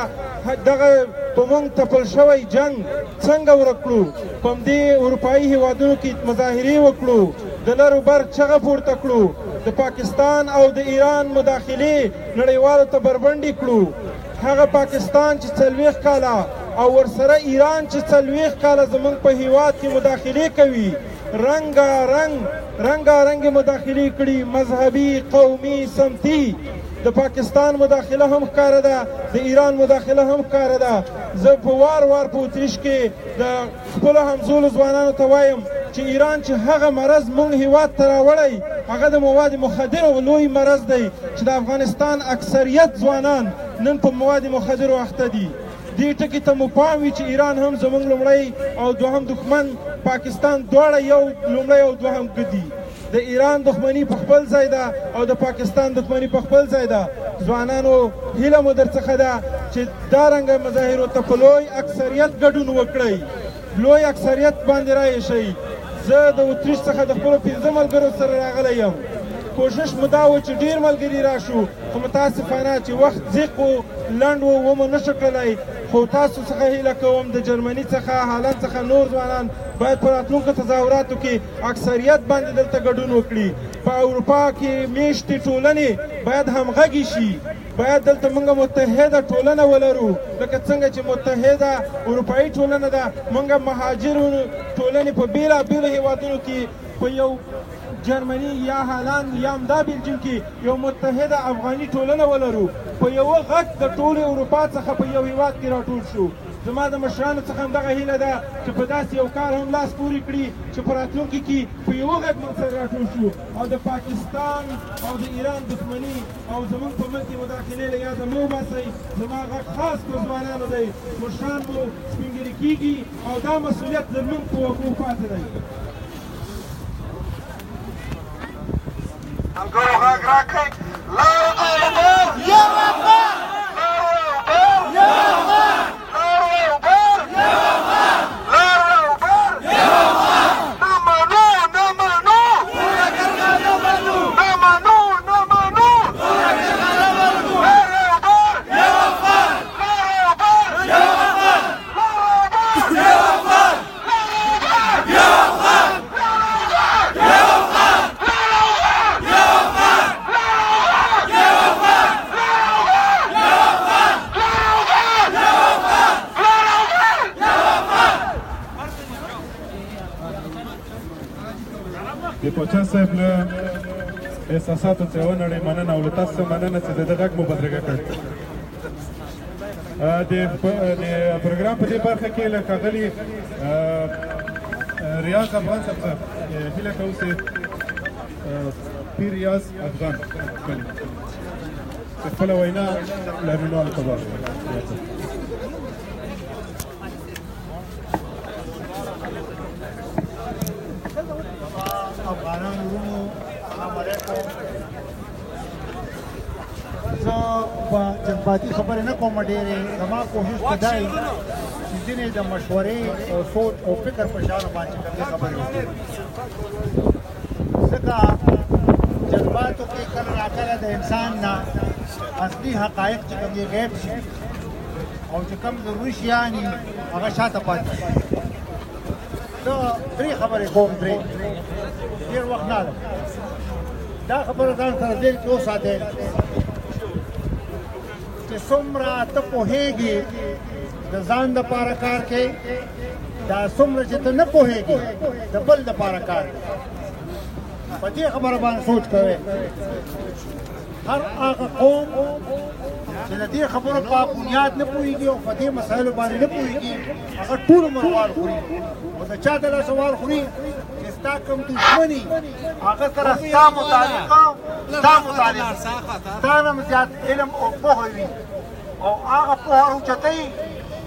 دغه په موږ تپل شوی جنګ څنګه ورک کړو؟ په همدې اروپایي هیوادونو کې مظاهرې وکړو، د لر بر چغه پورته کړو، د پاکستان او د ایران مداخلې نړیوالو ته بربنډې کړو. هغه پاکستان چې 40 کاله او ورسره ایران چې 40 کاله زموږ په هیواد کې مداخلې کوي، رنګارنګ مداخلې کړي، مذهبي، قومي، سمتي. د پاکستان مداخله هم ښکاره ده، د ایران مداخله هم ښکاره ده. زه په وار په اتریش کې د خپلو همزولو ځوانانو ته وایم چې ایران چې هغه مرض موږ هیواد ته راوړی هغه د مواد مخدرو لوی مرض دی چې د افغانستان اکثریت ځوانان نن په مواد مخدرو اخته دي. دې ټکي ته مو پام وي چې ایران هم زموږ لومړی او دوهم دښمن، پاکستان دواړه یو لومړی او دوهم ګدي. د ایران دښمني په خپل ځای ده او د پاکستان دښمني په خپل ځای ده. ځوانانو هیله مو درڅخه ده چې دارنګه مظاهرو ته په لوی اکثریت ګډون وکړئ، لوی اکثریت باندې رایې شئ. زه د اتریش څخه د خپلو 15 ملګرو سره راغلی یم. کوشش مو دا و چې ډېر ملګري راشو، خو متاسفانه چې وخت ضیق و، لنډ و، ومو نشو کړلی. خو تاسو څخه هیله کوم د جرمني څخه، هالند څخه نور ځوانان باید په راتلونکو تظاهراتو کې اکثریت باندې دلته ګډون وکړي. په اروپا کې میشتې ټولنې باید همغږې شي، باید دلته موږ متحده ټولنه ولرو لکه څنګه چې متحده اروپایي ټولنه ده. موږ مهاجرو ټولنې په بېلابېلو هیوادونو کې په یو جرمني یا هالند یا همدا بلجیم کې یو متحده افغاني ټولنه ولرو، په یوه غږ د ټولې اروپا څخه په یو هیواد کې راټول شو. زما د مشرانو څخه همدغه هیله ده چې په داسې یو کار هم لاس پورې کړي چې په راتلونکي کې په یوه غږ موږ سره راټول شو او د پاکستان او د ایران دښمني او زموږ په منځ کې مداخلې له یاده مه وباسئ. زما غږ خاص په ځوانانو دی. مشران مو سپینګیري کېږي او دا مسؤلیت زموږ په وکړو پاتې دی. ملګرو غږ راکړئ، لاره اوبه، یو افغان، لاره اوبه، یو افغان، لاره اوبه، یو افغان، لاره اوبه، یو افغان. نه منو، نه منو، پوره کرغه نه منو، نه منو، نه منو، پوره کرغه نه منو. لاره اوبه، یو افغان، لاره اوبه، یو افغان، لاره اوبه، یو افغان، لاره اوبه، یو افغان، لاره اوبه، یو افغان. د پاچا صاحب له احساساتو څخه ونړئ مننه او له تاسو څخه مننه چې د ده غږ مو بدرګه کړ. د پروګرام په دې برخه کې له ښاغلي ریاض افغان صاحب څخه هیله کوو چې پیر ریاض افغان چې خپله وینا لاریونوالو ته واوروي. افغانان ورونو، السلام علیکم. جذباتي خبرې نه کوم ډېرې زما کوشش به دا وي چې ځینې د مشورې او سوچ او فکر په شان باندې کومې خبرې وکړو ځکه جذباتو کې کله ناکله د انسان نه اصلي حقایق چې کوم دي غیب شي او چې کوم ضروري شیان دي هغه شاته پاتې شي زه درې خبرې کوم ډېر وخت نه لرم دا خبره ځان سره ذهن کې وساتئ چې څومره ته پوهېږي د ځان دپاره کار کوې دا څومره چې ته نه پوهېږي د بل دپاره کار کوې په دې خبره باندې سوچ کوئ هر هغه قوم چې د دې خبرو په بنیاد نه پوهېږي او په دې مسایلو باندې نه پوهېږي هغه ټول عمر وال خوري او د چا د لاسه وال خوري چې ستا کوم دښمني هغه سره ستا متعلقه ستا نه زیات علم او پوهه وي او هغه پوهه اوچتوي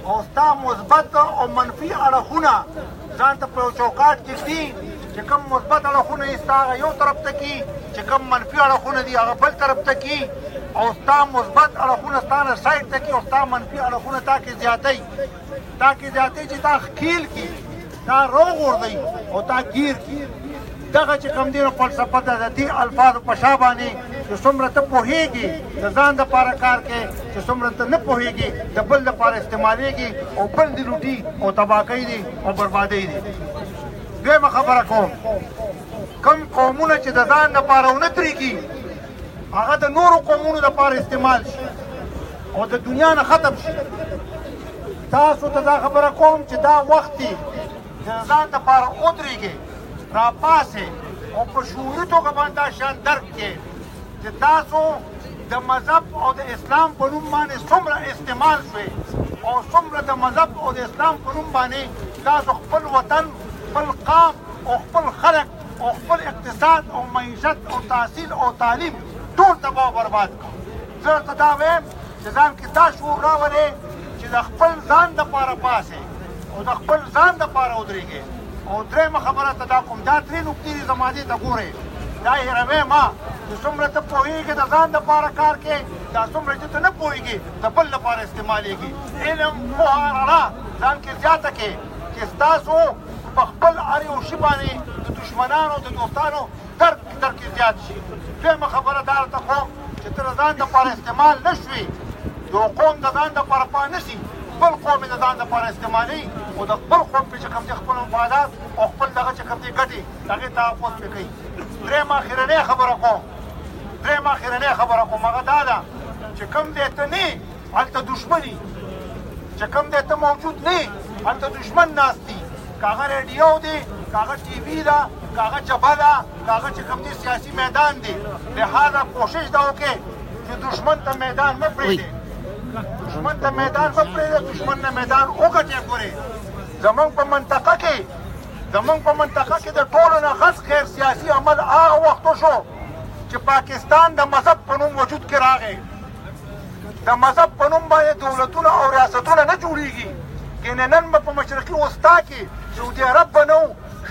او ستا مثبت او منفي اړخونه ځان ته په یو چوکاټ کې ږدي چې کوم مثبت اړخونه یې ستا هغه یو طرف ته کي چې کوم منفي اړخونه دي هغه بل طرف ته کي او ستا مثبت اړخونه ستا نه سایډ ته کي او ستا منفي اړخونه تا کې زیاتوي چې تا ښکیل کي تا روغورځوي او تا ګیر کي دغه چې کوم دی نو فلسفه ده د دې الفاظو په شا باندې چې څومره ته پوهېږي د ځان دپاره کار کوې چې څومره ته نه پوهېږي د بل دپاره استعمالېږي او بل دې لوټي او تباهکۍ دي او بربادۍ دي دویمه خبره کوم کم قومونه چې د ځان دپاره ونه درېږي هغه د نورو قومونو دپاره استعمال شي او د دنیا نه ختم شي تاسو ته دا خبره کوم چې دا وخت دی چې د ځان دپاره ودرېږئ راپاسې او په شعوري توګه باندې دا شیان درک کړئ چې تاسو د مذهب او د اسلام په نوم باندې څومره استعمال شوئ او څومره د مذهب او د اسلام په نوم باندې تاسو خپل وطن خپل قام او خپل خلق او خپل اقتصاد او معیشت او تحصیل او تعلیم ټول تباه او برباد کړو زه ورته دا وایم چې ځان کې دا شعور راولئ چې د خپل ځان دپاره پاسئ او د خپل ځان دپاره ودرېږئ او درېیمه خبره ته دا کوم دا درې نقطې دي زما دې ته ګورئ دا هېروې ما چې څومره ته پوهېږې د ځان دپاره کار کوې دا څومره چې ته نه پوهېږې د بل لپاره استعمالېږي علم پوهه رڼا ځان کې زیاته کړې چې ستاسو په خپل هر یو شي باندې د دښمنانو د دوستانو درک کې زیات شي دویمه خبره دا درته کوم چې ته د ځان دپاره استعمال نه شوې یو قوم د ځان دپاره پوه نه شي بل قوم یې د ځان دپاره استعمالوي او د خپل قوم پې چې کوم دي خپل مفادات او خپل دغه چې کوم دي ګټې د هغې تحفظ پې کوي درېیمه اخرنۍ خبره کوم هغه دا ده چې کوم دی ته نه هلته دښمني چې کوم دی ته موجود نه هلته دښمن ناست دي که هغه ریډیو دی که هغه ټي وي ده که هغه جبهه ده که هغه چې کوم دی سیاسي میدان دی لهذا کوشش دا وکړې چې دښمن ته میدان مه پرېږدې دښمن ته میدان مه پرېږدې دښمن نه میدان وګټې ګورې زمونږ په منطقه کې د ټولو نه غټ خیر سیاسي عمل هغه وخت وشو چې پاکستان د مذهب په نوم وجود کې راغی د مذهب په نوم باندې دولتونه او ریاستونه نه جوړېږي کنه نن به په مشرقي وسطا کې سعودي عرب به نه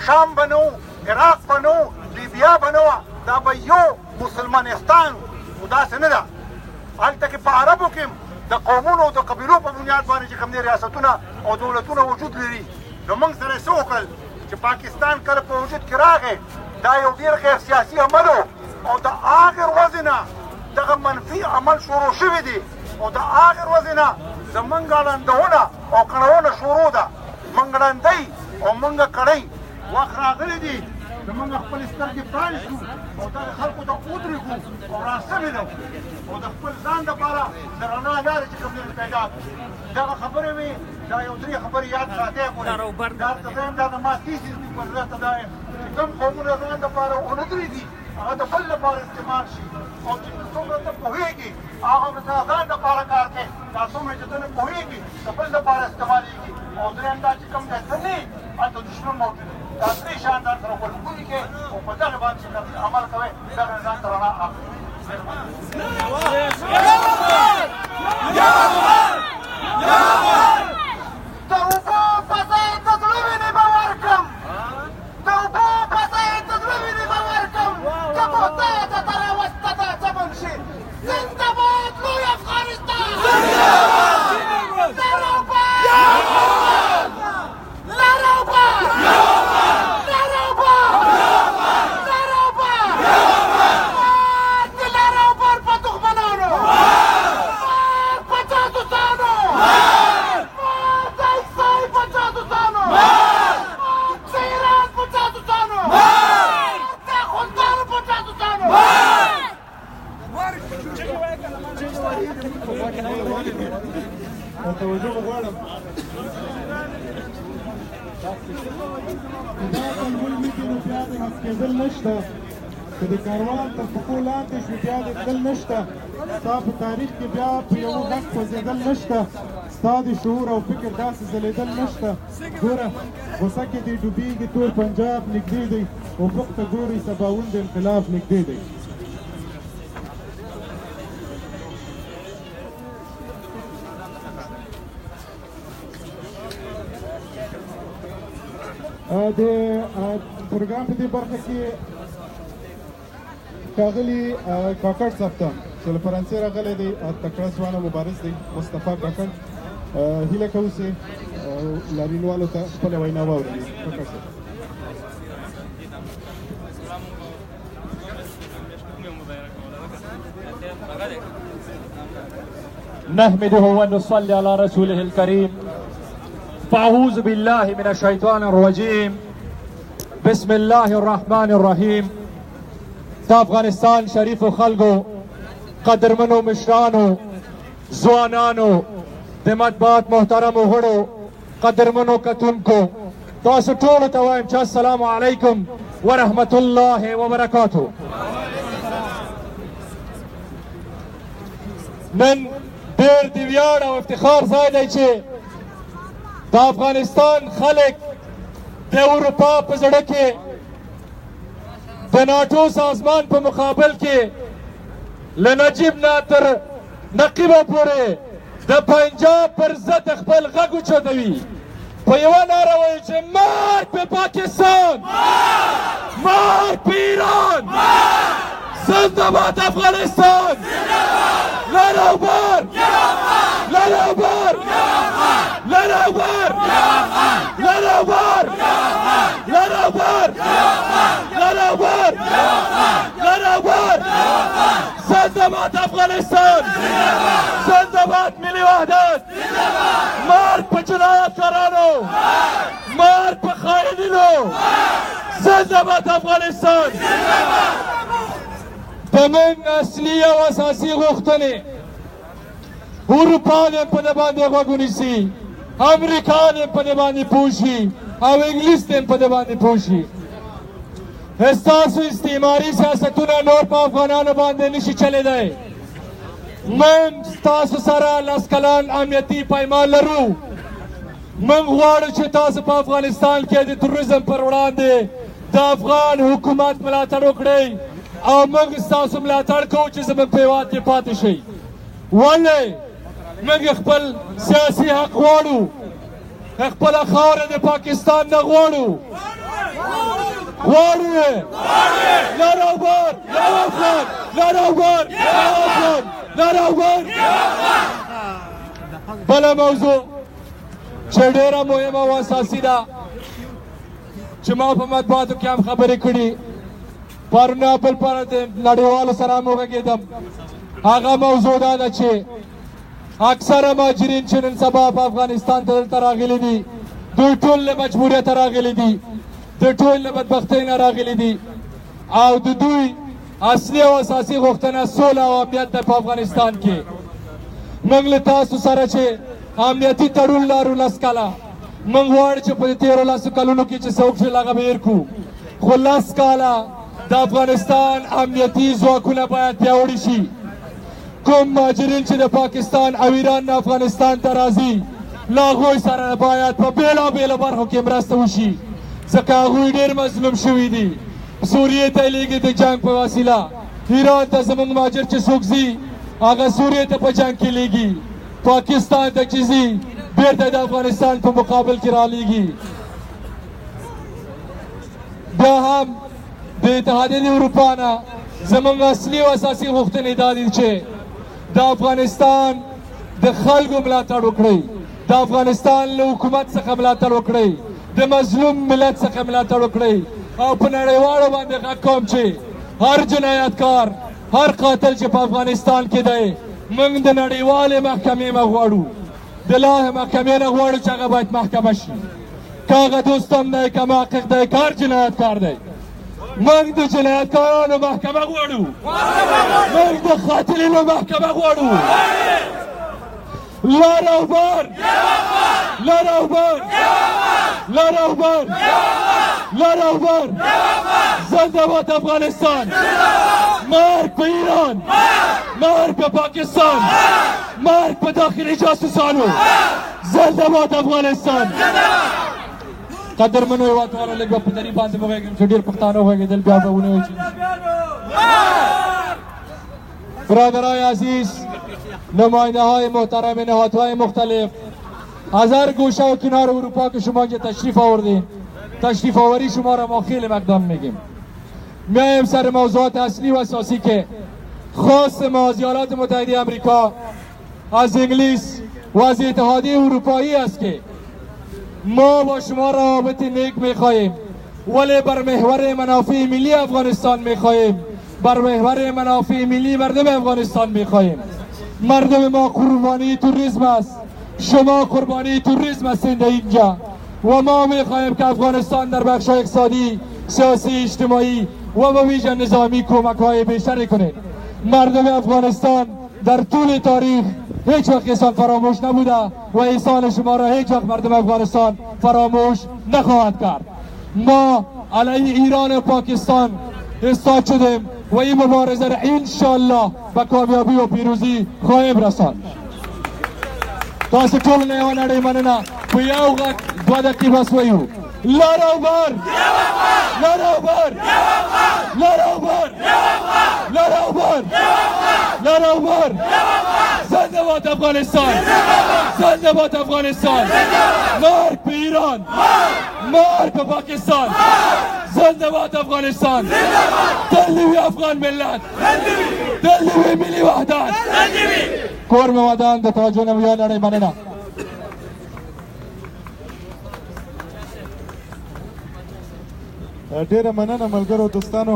شام به نه عراق به نه لیبیا به نه دا به یو مسلمانستان خو داسې نه ده هلته کې په عربو کې د قومونو او د قبیلو په بنیاد باندې چې کوم دی ریاستونه او دولتونه وجود لري نو موږ سره یې څه وکړل چې پاکستان کله په وجود کې راغی دا یو ډېر غیر سیاسي عمل او د هغې ورځې نه دغه منفي عمل شروع شوي دي او د هغې ورځې نه زمونږ ړندونه او کړونه شروع ده موږ ړندۍ او موږ کړۍ وخت راغلی دي زمونږ خپل سترګې پرانیستو او دا خلکو ته ودرېږو او راسمې ده او د خپل ځان دپاره د رڼا لارې چې کوم دی پیدا کړو دغه خبرې وې دا یو درې خبرې یاد ساتئ ګورئ دا ته وایم دا زما تیسیس دي پر زړه ته دا یم چې کوم قومونه ځان دپاره ونه درېږي هغه د بل لپاره استعمال شي او چې څومره ته پوهېږي هغه د ځان دپاره کار کوي دا څومره چې ته نه پوهېږي د بل لپاره استعمالېږي او درېیم دا چې کوم دی ته نه یې هلته دښمن موجود دی دا درې شیان ځان سره ورکوي کې او په دغې باندې چې عمل کوئ دغه ځان ته رڼا اخلي د اوبو په ځای د زړه وینې به ورکړم د اوبو په ځای د زړه وینې به ورکړم که محتاجه ته راوسته دا چمن شي زنده باد لوی افغانستان دا بلبل وکړي نو بیا د هسکېدل نشته که د کاروان تر پښو لاندې شو بیا د تلل نشته ستا په تاریخ کې بیا په یوه غږ خوځېدل نشته ستا د شعور او فکر داسې ځلېدل نشته ګوره غوسه کې دې ډوبېږي تور پنجاب نږدې دی افق ته ګورئ سباوون د انقلاب نږدې دی د پروګرام په دې برخه کې ښاغلي کاکړ صاحب ته چې له فرانسې راغلی دی تکړه ځوان مبارز دی مصطفی کاکړ هیله کوو چې لاریونوالو ته خپله وینا واوري کاکړ صاحب نحمده ونصلي على رسوله الكريم فأعوذ بالله من الشيطان الرجيم بسم الله الرحمن الرحيم دا افغانستان شریف خلقو قدرمنو مشرانو ځوانانو د مطبوعات محترمو غړو قدرمنو کتونکو تاسو ټولو ته وایم چې السلام علیکم ورحمت الله وبرکاتو نن ډېر د ویاړ او افتخار ځای دی چې د افغانستان خلک د اروپا په زړه کې د ناټو سازمان په مقابل کې له نجیب نه تر نقیبه پورې د پنجاب پر ضد خپل غږ اوچتوي په یوه ناره وایي چې مار په پاکستان مار په ایران زنده باد افغانستان لراوبر لراوبر لراوبر لراوبر لراوبر لراوبر لراوبر زنده باد افغانستان زنده باد ملی وحدت مرگ په جنایتکارانو مرگ په خائنینو زنده باد افغانستان زموږ اصلي او اساسي غوښتنې اروپا دې په دې باندې غوږ ونیسي امریکا دې په دې باندې پوه شي او انګلیس دې په دې باندې پوه شي ستاسو استعماري سیاستونه نور په افغانانو باندې نشي چلېدی موږ ستاسو سره لس کلن امنیتي پیمان لرو موږ غواړو چې تاسو په افغانستان کې د تروریزم پر وړاندې د افغان حکومت ملاتړ وکړئ او موږ ستاسو ملاتړ کوو چې زموږ په هېواد کې پاتې شئ ولې موږ خپل سیاسي حق غواړو خپله خاوره د پاکستان نه غواړو غواړو یې لراوبر لراوبر لراوبر لراوبر بله موضوع چې ډېره مهمه او اساسي ده چې ما په مطبوعاتو کې هم خبرې کړي پرونه بل پر د نړیوالو سره هم وغږېدم هغه موضوع دا ده چې اکثره مهاجرین چې نن سبا په افغانستان ته دلته راغلي دي دوی ټول له مجبوریته راغلي دي دوی ټول له بدبختۍ نه راغلي دي او د دوی اصلي او اساسي غوښتنه سوله او امنیت ده په افغانستان کې موږ له تاسو سره چې امنیتي تړون لرو لس کاله موږ غواړو چې په دې تېرو لسو کلونو کې چې څه وکړي هغه به هېر کړو خو لس کاله د افغانستان امنیتي ځواکونه باید پیاوړي شي کوم مهاجرین چې د پاکستان او ایران نه افغانستان ته راځي له هغوی سره باید په بېلابېلو برخو کې مرسته وشي ځکه هغوی ډېر مظلوم شوي دي سوریې ته یې لېږي د جنګ په وسیله ایران ته زموږ مهاجر چې څوک ځي هغه سوریې ته په جنګ کې لېږي پاکستان ته چې ځي بېرته د افغانستان په مقابل کې رالیږي بیا هم د اتحادیې اروپا نه زموږ اصلي او اساسي غوښتنې دا دي چې د افغانستان د خلکو ملاتړ وکړئ د افغانستان له حکومت څخه ملاتړ وکړئ د مظلوم ملت څخه ملاتړ وکړئ او په نړیوالو باندې غږ کوم چې هر جنایتکار هر قاتل چې په افغانستان کې دی موږ د نړیوالې محکمې نه غواړو د لویې محکمې نه غواړو چې هغه باید محکمه شي که هغه دوست هم دی که محقق دی که هر جنایتکار دی موږ د جنایتکارانو محکمه غواړو موږ د قاتلینو محکمه غواړو لراوبر لراوبر لارهبر لارهبر زنده باد افغانستان مرگ به ایران مرگ به پاکستان مرگ به داخل جاسوسانو زنده باد افغانستان قدرمنو هیوادوالو لږ به په دري باندې وغږېږم چې ډېر پښتانه وغږېدل بیا به ونه وایي چې برادرای عزیز نماینده های محترم نهادهای مختلف از هر گوشه و کنار اروپا که شما اینجا تشریف آوردین تشریف آوری شما را ما خیلی مقدم میگیم میایم سر موضوعات اصلی و اساسی که خاص ما از ایالات متحده امریکا از انگلیس و از اتحادیه اروپایی است که ما با شما روابط نیک میخواهیم ولی بر محور منافع ملی افغانستان میخواهیم بر محور منافع ملی مردم افغانستان میخواهیم مردم ما قربانی توریسم است شما قربانی توریسم هستید اینجا و ما میخواهیم که افغانستان در بخش اقتصادی سیاسی اجتماعی و به ویژه نظامی کمک های بیشتری کنید مردم افغانستان در طول تاریخ هیچ وقت احسان فراموش نبوده و احسان شما را هیچ وقت مردم افغانستان فراموش نخواهد کرد ما علیه ایران و پاکستان استاد شدیم و این مبارزه را انشالله به کامیابی و پیروزی خواهیم رساند تاسو ټول نه یو نړۍ مننه په یو غږ 2 دقیقې بس وایو لارهبر لارهبر لارهبر لارهبر لارهبر زنده باد افغانستان زنده باد افغانستان مرگ به ایران مرگ به پاکستان زنده باد افغانستان دلوی افغان ملت دلوی ملی وحدت کور مې ودان د توجه نه یو نړۍ مننه ډیره مننه ملګرو دوستانو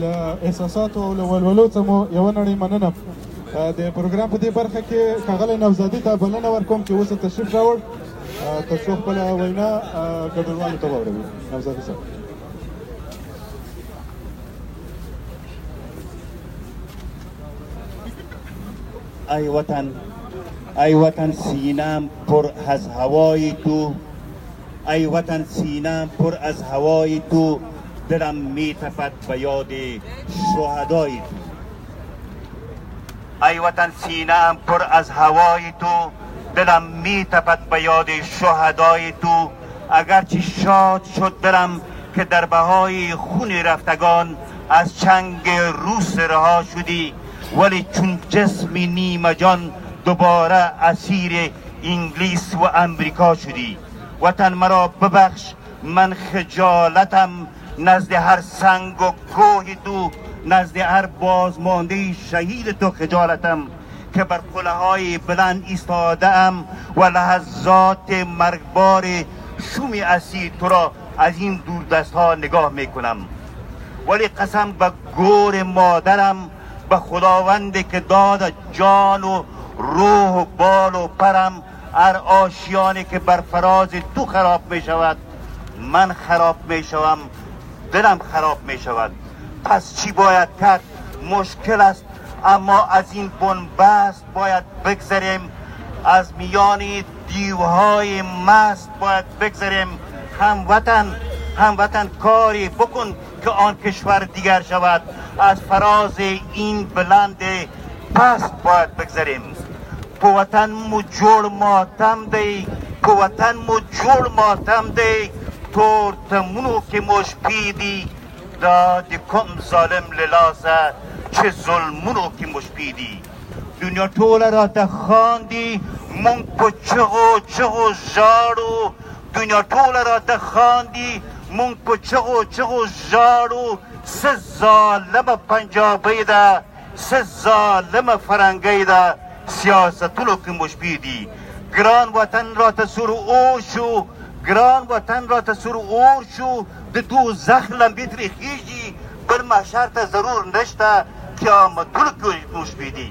له احساساتو او له ولولو څخه مو یوه نړۍ مننه د پروګرام په دې برخه کې ښاغلی نوزادي ته بلنه ورکوم چې اوس تشریف راوړ تر څو خپله وینا ګډونوالو ته واوروي نوزادي صاحب ای وطن سینم پر از هوای تو ای وطن سینم پر از هوای تو دلم میتپد به یاد شهدای تو ای وطن سینم پر از هوای تو دلم میتپد به یاد شهدای تو اگرچه شاد شد دلم که در بهای خون رفتگان از چنگ روس رها شدی ولی چون جسم نیمه جان دوباره اسیر انگلیس و امریکا شدی وطن مرا ببخش من خجالتم نزد هر سنگ و کوه تو نزد هر بازمانده شهید تو خجالتم که بر قله های بلند ایستاده ام و لحظات مرگبار شوم اسیر تو را از این دوردست ها نگاه میکنم ولی قسم به گور مادرم به خداوند که داد جان و روح و بال و پرم هر آشیانی که بر فراز تو خراب می شود من خراب می شوم دلم خراب می شود پس چی باید کرد مشکل است اما از این بنبست باید بگذریم از میان دیوهای مست باید بگذریم هموطن کاری بکن که آن کشور دیگر شود از فراز این بلند پست باید بگذریم په وطن مو جوړ ماتم دی په وطن مو جوړ ماتم دی تور تمونو کې مو شپې دي دا د کوم ظالم له لاسه چې ظلمونو کې مو شپې دي دنیا ټوله راته خاندي مونږ په چغو چغو ژاړو دنیا ټوله راته خاندي مونږ په چغو چغو ژاړو څه ظالمه پنجابۍ ده څه ظالمه فرنګۍ ده سیاستونو کې مشبه دي ګران وطن راته سور اور شو ګران وطن راته سور اور شو د دوزخ لمبې ترې خیږي بل محشر ته ضرور نشته قیامتونو کې مشبه دي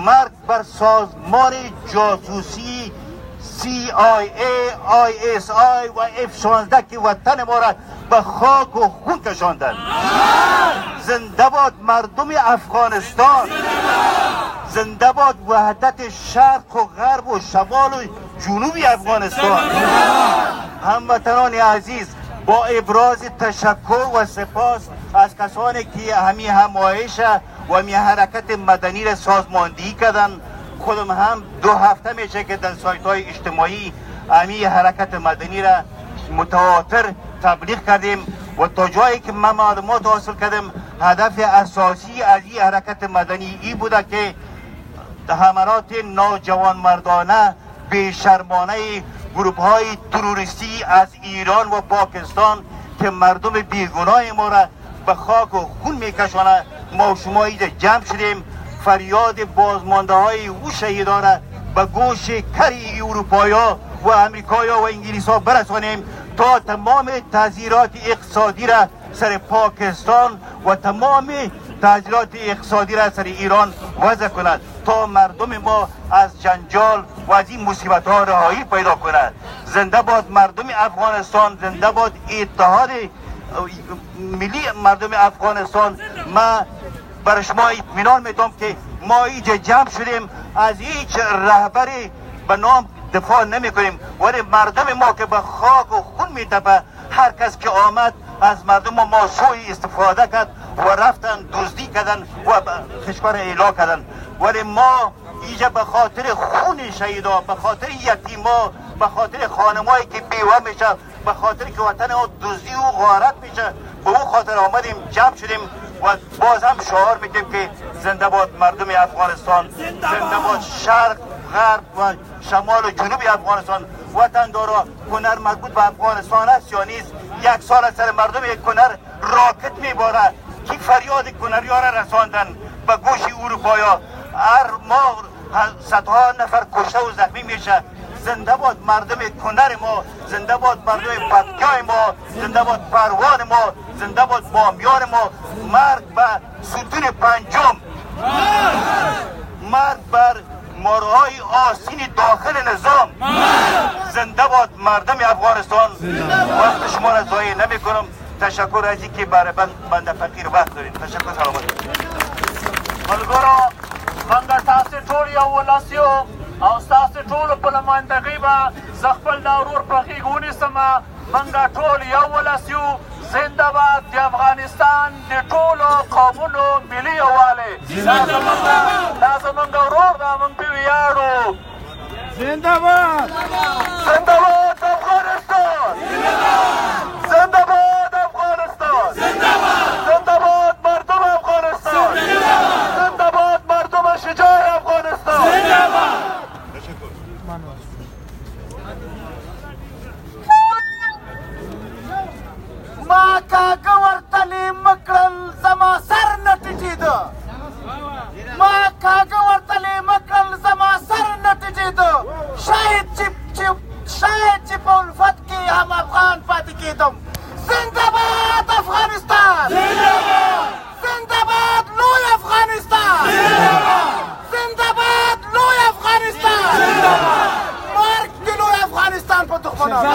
مرگ بر سازمان جاسوسی CIA ISI و F-16 که وطن ما را به خاک و خون کشاندند زنده باد مردم افغانستان زنده باد وحدت شرق و غرب و شمال و جنوب افغانستان. هموطنان عزیز، با ابراز تشکر و سپاس از کسانی که همی همایش و همی حرکت مدنی را سازماندهی کردن. خودم هم 2 هفته میشه که در سایت های اجتماعی همی حرکت مدنی را متواتر تبلیغ کردیم و تا جایی که من معلومات حاصل کردم هدف اساسی از این حرکت مدنی ای بوده که حملات ناجوان مردانه بیشرمانه گروپ های تروریستی از ایران و پاکستان که مردم بیگناه ما را به خاک و خون میکشانه، ما شما اینجا جمع شدیم فریاد بازمانده های او شهیدان را به گوش کری اروپایا و امریکایا و انگلیس ها برسانیم تا تمام تحذیرات اقتصادی را سر پاکستان و تمام تحذیرات اقتصادی را سر ایران وضع کند تا مردم ما از جنجال و از این مصیبت ها رهایی پیدا کند. زنده باد مردم افغانستان، زنده باد اتحاد ملی مردم افغانستان. من برای شما اطمینان میدم که ما اینجا جمع شدیم از هیچ رهبری به نام دفاع نمی کنیم، ولی مردم ما که به خاک و خون می تپه، هر کس که آمد از مردم ما سوء استفاده کرد و رفتن دزدی کردن و کشور اعلا کردن. ولی ما اینجا به خاطر خون شهیدا، به خاطر یتیما، به خاطر خانمایی که بیوه میشه، به خاطر که وطن ها دزدی و غارت میشه، به اون خاطر آمدیم جمع شدیم و باز هم شعار میدیم که زنده باد مردم افغانستان، زنده باد شرق، غرب و شمال و جنوب افغانستان. وطن دارا کنر مربوط به افغانستان است یا نیست؟ 1 سال از سر مردم کنر راکت میباره که فریاد کنریا را رساندن به گوش اروپایا. هر ماه صدها نفر کشته و زخمی میشه. زنده باد مردم کنر ما، زنده باد مردم پتکای ما، زنده باد پروان ما، زنده باد بامیان ما. مرگ به ستون پنجم، مرگ بر مارهای آسین داخل نظام. زنده باد مردم افغانستان. وقت شما را ضایع نمی کنم. تشکر از اینکه برای بنده فقیر وقت دارید. تشکر، سلامت. ملګرو، موږ تاسې ټول یو ولس یو او ستاسې ټولو په نمایندګۍ به زه خپل دا ورور په غېږ ونیسم. موږ ټول یو ولس یو. زنده باد د افغانستان د ټولو قومونو ملي یووالی. دا زموږ ورور ده، موږ پرې ویاړو. زنده باد، زنده باد افغانستان، زنده باد افغانستان، زنده باد مردم افغانستان، زنده باد مردم شجاع افغانستان. ما کاږه ورته لیمه کړل زما سر نه ټیټېده، ما کاږه ورته لیمه کړل زما سر نه ټیټېده. شاید چې په الفت کې هم افغان پاتې کېدم. زنده باد افغانستان، زنده باد لوی افغانستان، زنده باد لوی افغانستان. مرګ د لوی افغانستان په دښمنانو،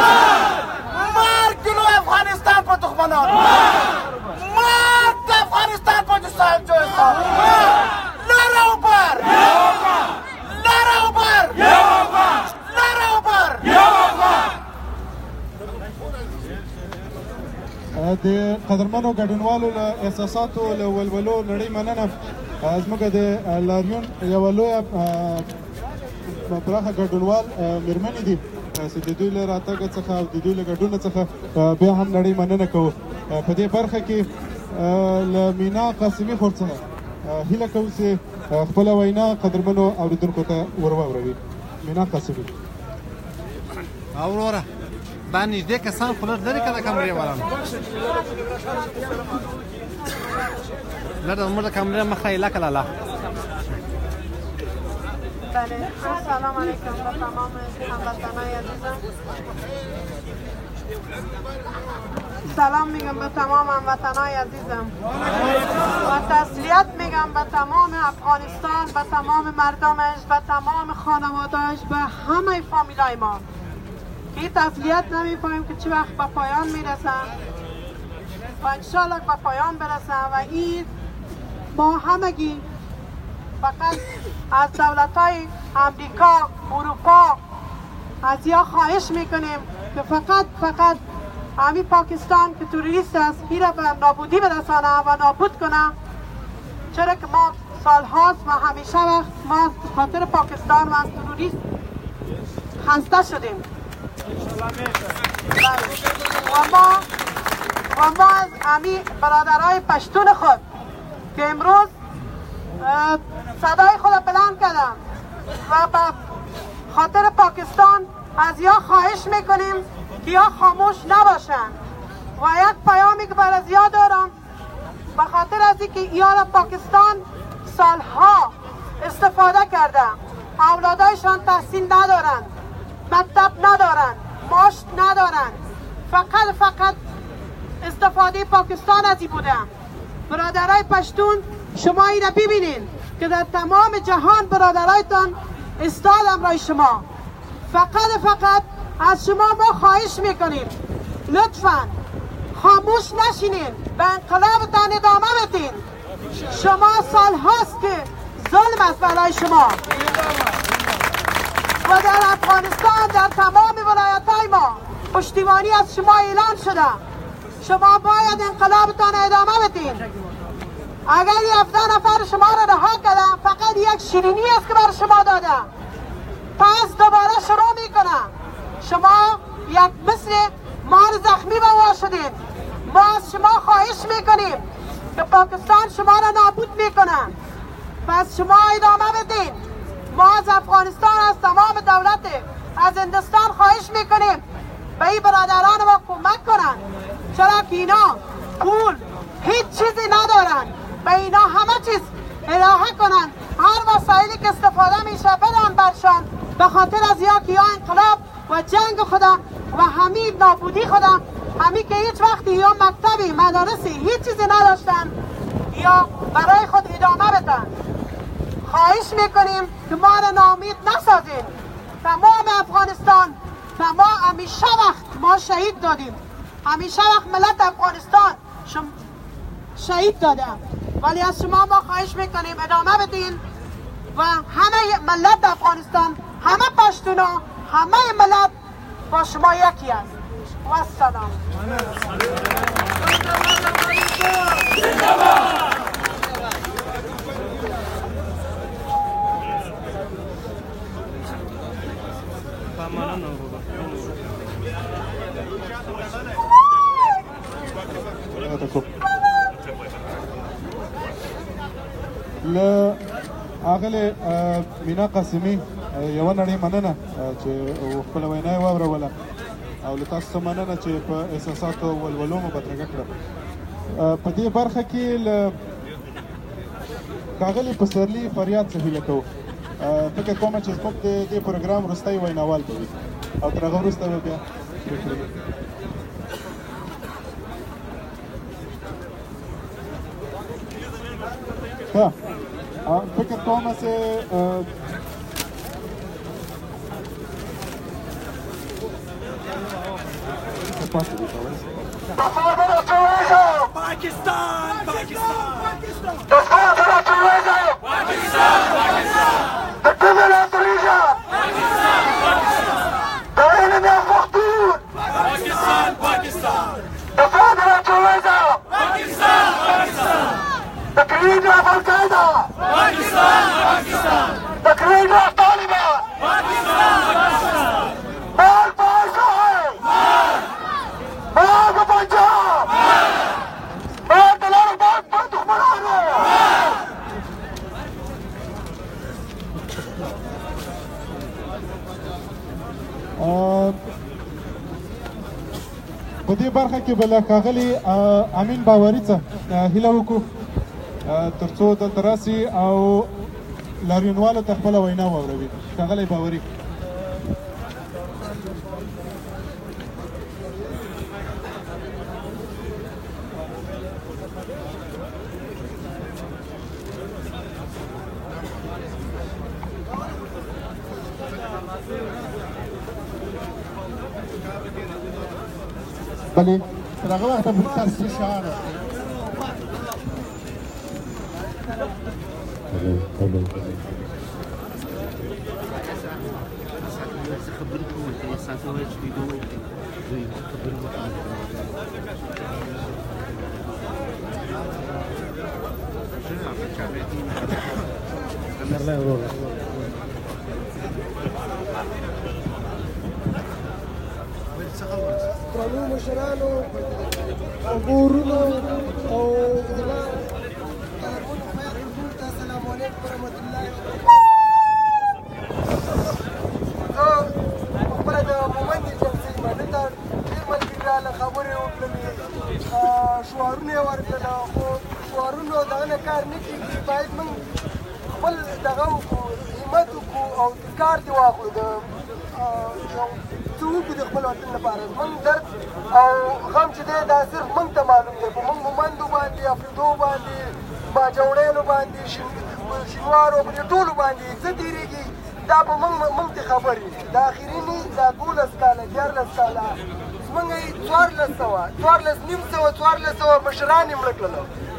مرګ د لوی افغانستان په دښمنانو، مرګ د افغانستان په جسام جوړ کړ. لر او بر، لر او بر، لر او بر. د قدرمنو ګډونوالو له احساساتو له ولولو نړۍ مننه. زموږ د لاریون یوه لویه پراخه ګډونوال مېرمنې دي چې د دوی له راتګ څخه او د دوی له ګډون څخه بیا هم نړۍ مننه کوو. په دې برخه کې له مینا قاسمي خور څخه هیله کوو چې خپله وینا قدرمنو اورېدونکو ته ور واوروي. مینا قاسمي. وروره دا نږدې کسان خو لږ لرې که د کمرې والانو لږ زموږ د کمرې مخه یې لکه لاله. بله، السلام علیکم به تمام هموطنای عزیزم. سلام میگم به تمام هموطنای عزیزم و تسلیت میگم به تمام افغانستان، به تمام مردمش، به تمام خانوادهش، به همه فامیلای ما. این تسلیت نمیفهمیم که چه وقت به پایان میرسن و انشالله به پایان برسن و این ما همگی فقط از دولت‌های امریکا، اروپا از یا خواهش میکنیم که فقط همین پاکستان که توریست است این را به نابودی برسانه و نابود کنه، چرا که ما سالهاست و همیشه وقت ما خاطر پاکستان و از توریست خسته شدیم و ما از همین برادرای پشتون خود که امروز صدای خود بلند کردن و به خاطر پاکستان از یا خواهش میکنیم که یا خاموش نباشن و یک پیامی که بر از یا دارم به خاطر از اینکه یا پاکستان سالها استفاده کرده، اولادایشان تحصیل ندارن، مکتب ندارن، ماشت ندارن، فقط استفاده پاکستان از این بوده. برادرای پشتون شما این را ببینین که در تمام جهان برادرایتان استاد امرای شما. فقط از شما ما خواهش میکنیم لطفاً خاموش نشینین، به انقلابتان ادامه بدین. شما سال هاست که ظلم است برای شما و در افغانستان در تمام ولایت‌های ما پشتیبانی از شما اعلان شده. شما باید انقلابتان ادامه بدین. اگر 17 نفر شما را رها کردن فقط یک شیرینی است که بر شما داده، پس دوباره شروع میکنه. شما یک مثل مار زخمی به ما شدید. ما از شما خواهش میکنیم که پاکستان شما را نابود میکنه، پس شما ادامه بدین. ما از افغانستان از تمام دولت از هندوستان خواهش میکنیم به این برادران ما کمک کنن، چرا که اینا پول هیچ چیزی ندارن. به اینا همه چیز الهه کنن، هر وسایلی که استفاده میشه بدن برشان، به خاطر از یا که یا انقلاب و جنگ خدا و همین نابودی خدا، همین که هیچ وقتی یا مکتبی مدارسی هیچ چیزی نداشتن یا برای خود ادامه بدن. خواهش میکنیم که ما را ناامید نسازید. تمام افغانستان همیشه وقت ما شهید دادیم، همیشه وقت ملت افغانستان شهید داده، ولی از شما ما خواهش میکنیم ادامه بدین و همه ملت افغانستان، همه پشتونا، همه ملت با شما یکی است. و السلام. له اغله مینا قاسمي یو نړۍ مننه چې خپل وینا یې واوروله او له تاسو مننه چې په احساساتو ولولو مو بدرګه کړه. په دې برخه کې له ښاغلي پسرلي فریاد څه هیله کوو. فکر کوم چې زموږ د دې پروګرام وروستی ویناوال به وي او تر هغه وروسته به بیا ښه فکر کوم چې Pakistan! The devil of the region! The enemy of Maktoum! The father of Terrorism! The creator of Al-Qaeda! The creator of Taliban! Mal Baisai! Mal Punjab! Mal Dalal Bag Dukhmarane! په دې برخه کې بل ښاغلي امین باوري څه هیله وکړو ترڅو دلته راسي او لاریونوالو ته خپله وینا واوروي. ښاغلی باوري. بله تر هغه وخته به تاسو شعار درنو مشرانو او ورونو او زما السلام علیکم ورحمۃ الله خپله د مومند جلسې باندې ته ډېر ملګري راله خبرې وکړلې شعارونه یې ورکړله خو شعارونو دغه نه کار نه کېږي باید موږ خپل دغه وکړو همت وکړو او کار دې واخلو د څه وکړو د خپل وطن لپاره زموږ درد او غم چې دی دا صرف موږ ته معلوم دی په موږ مومندو باندې افریدو باندې باجوړیانو باندې شینوارو په دې ټولو باندې څه تېرېږي دا په موږ ته خبرې د اخریني دا 12 کاله 14 کاله زموږ یې 1400 مشران یې مړه کړل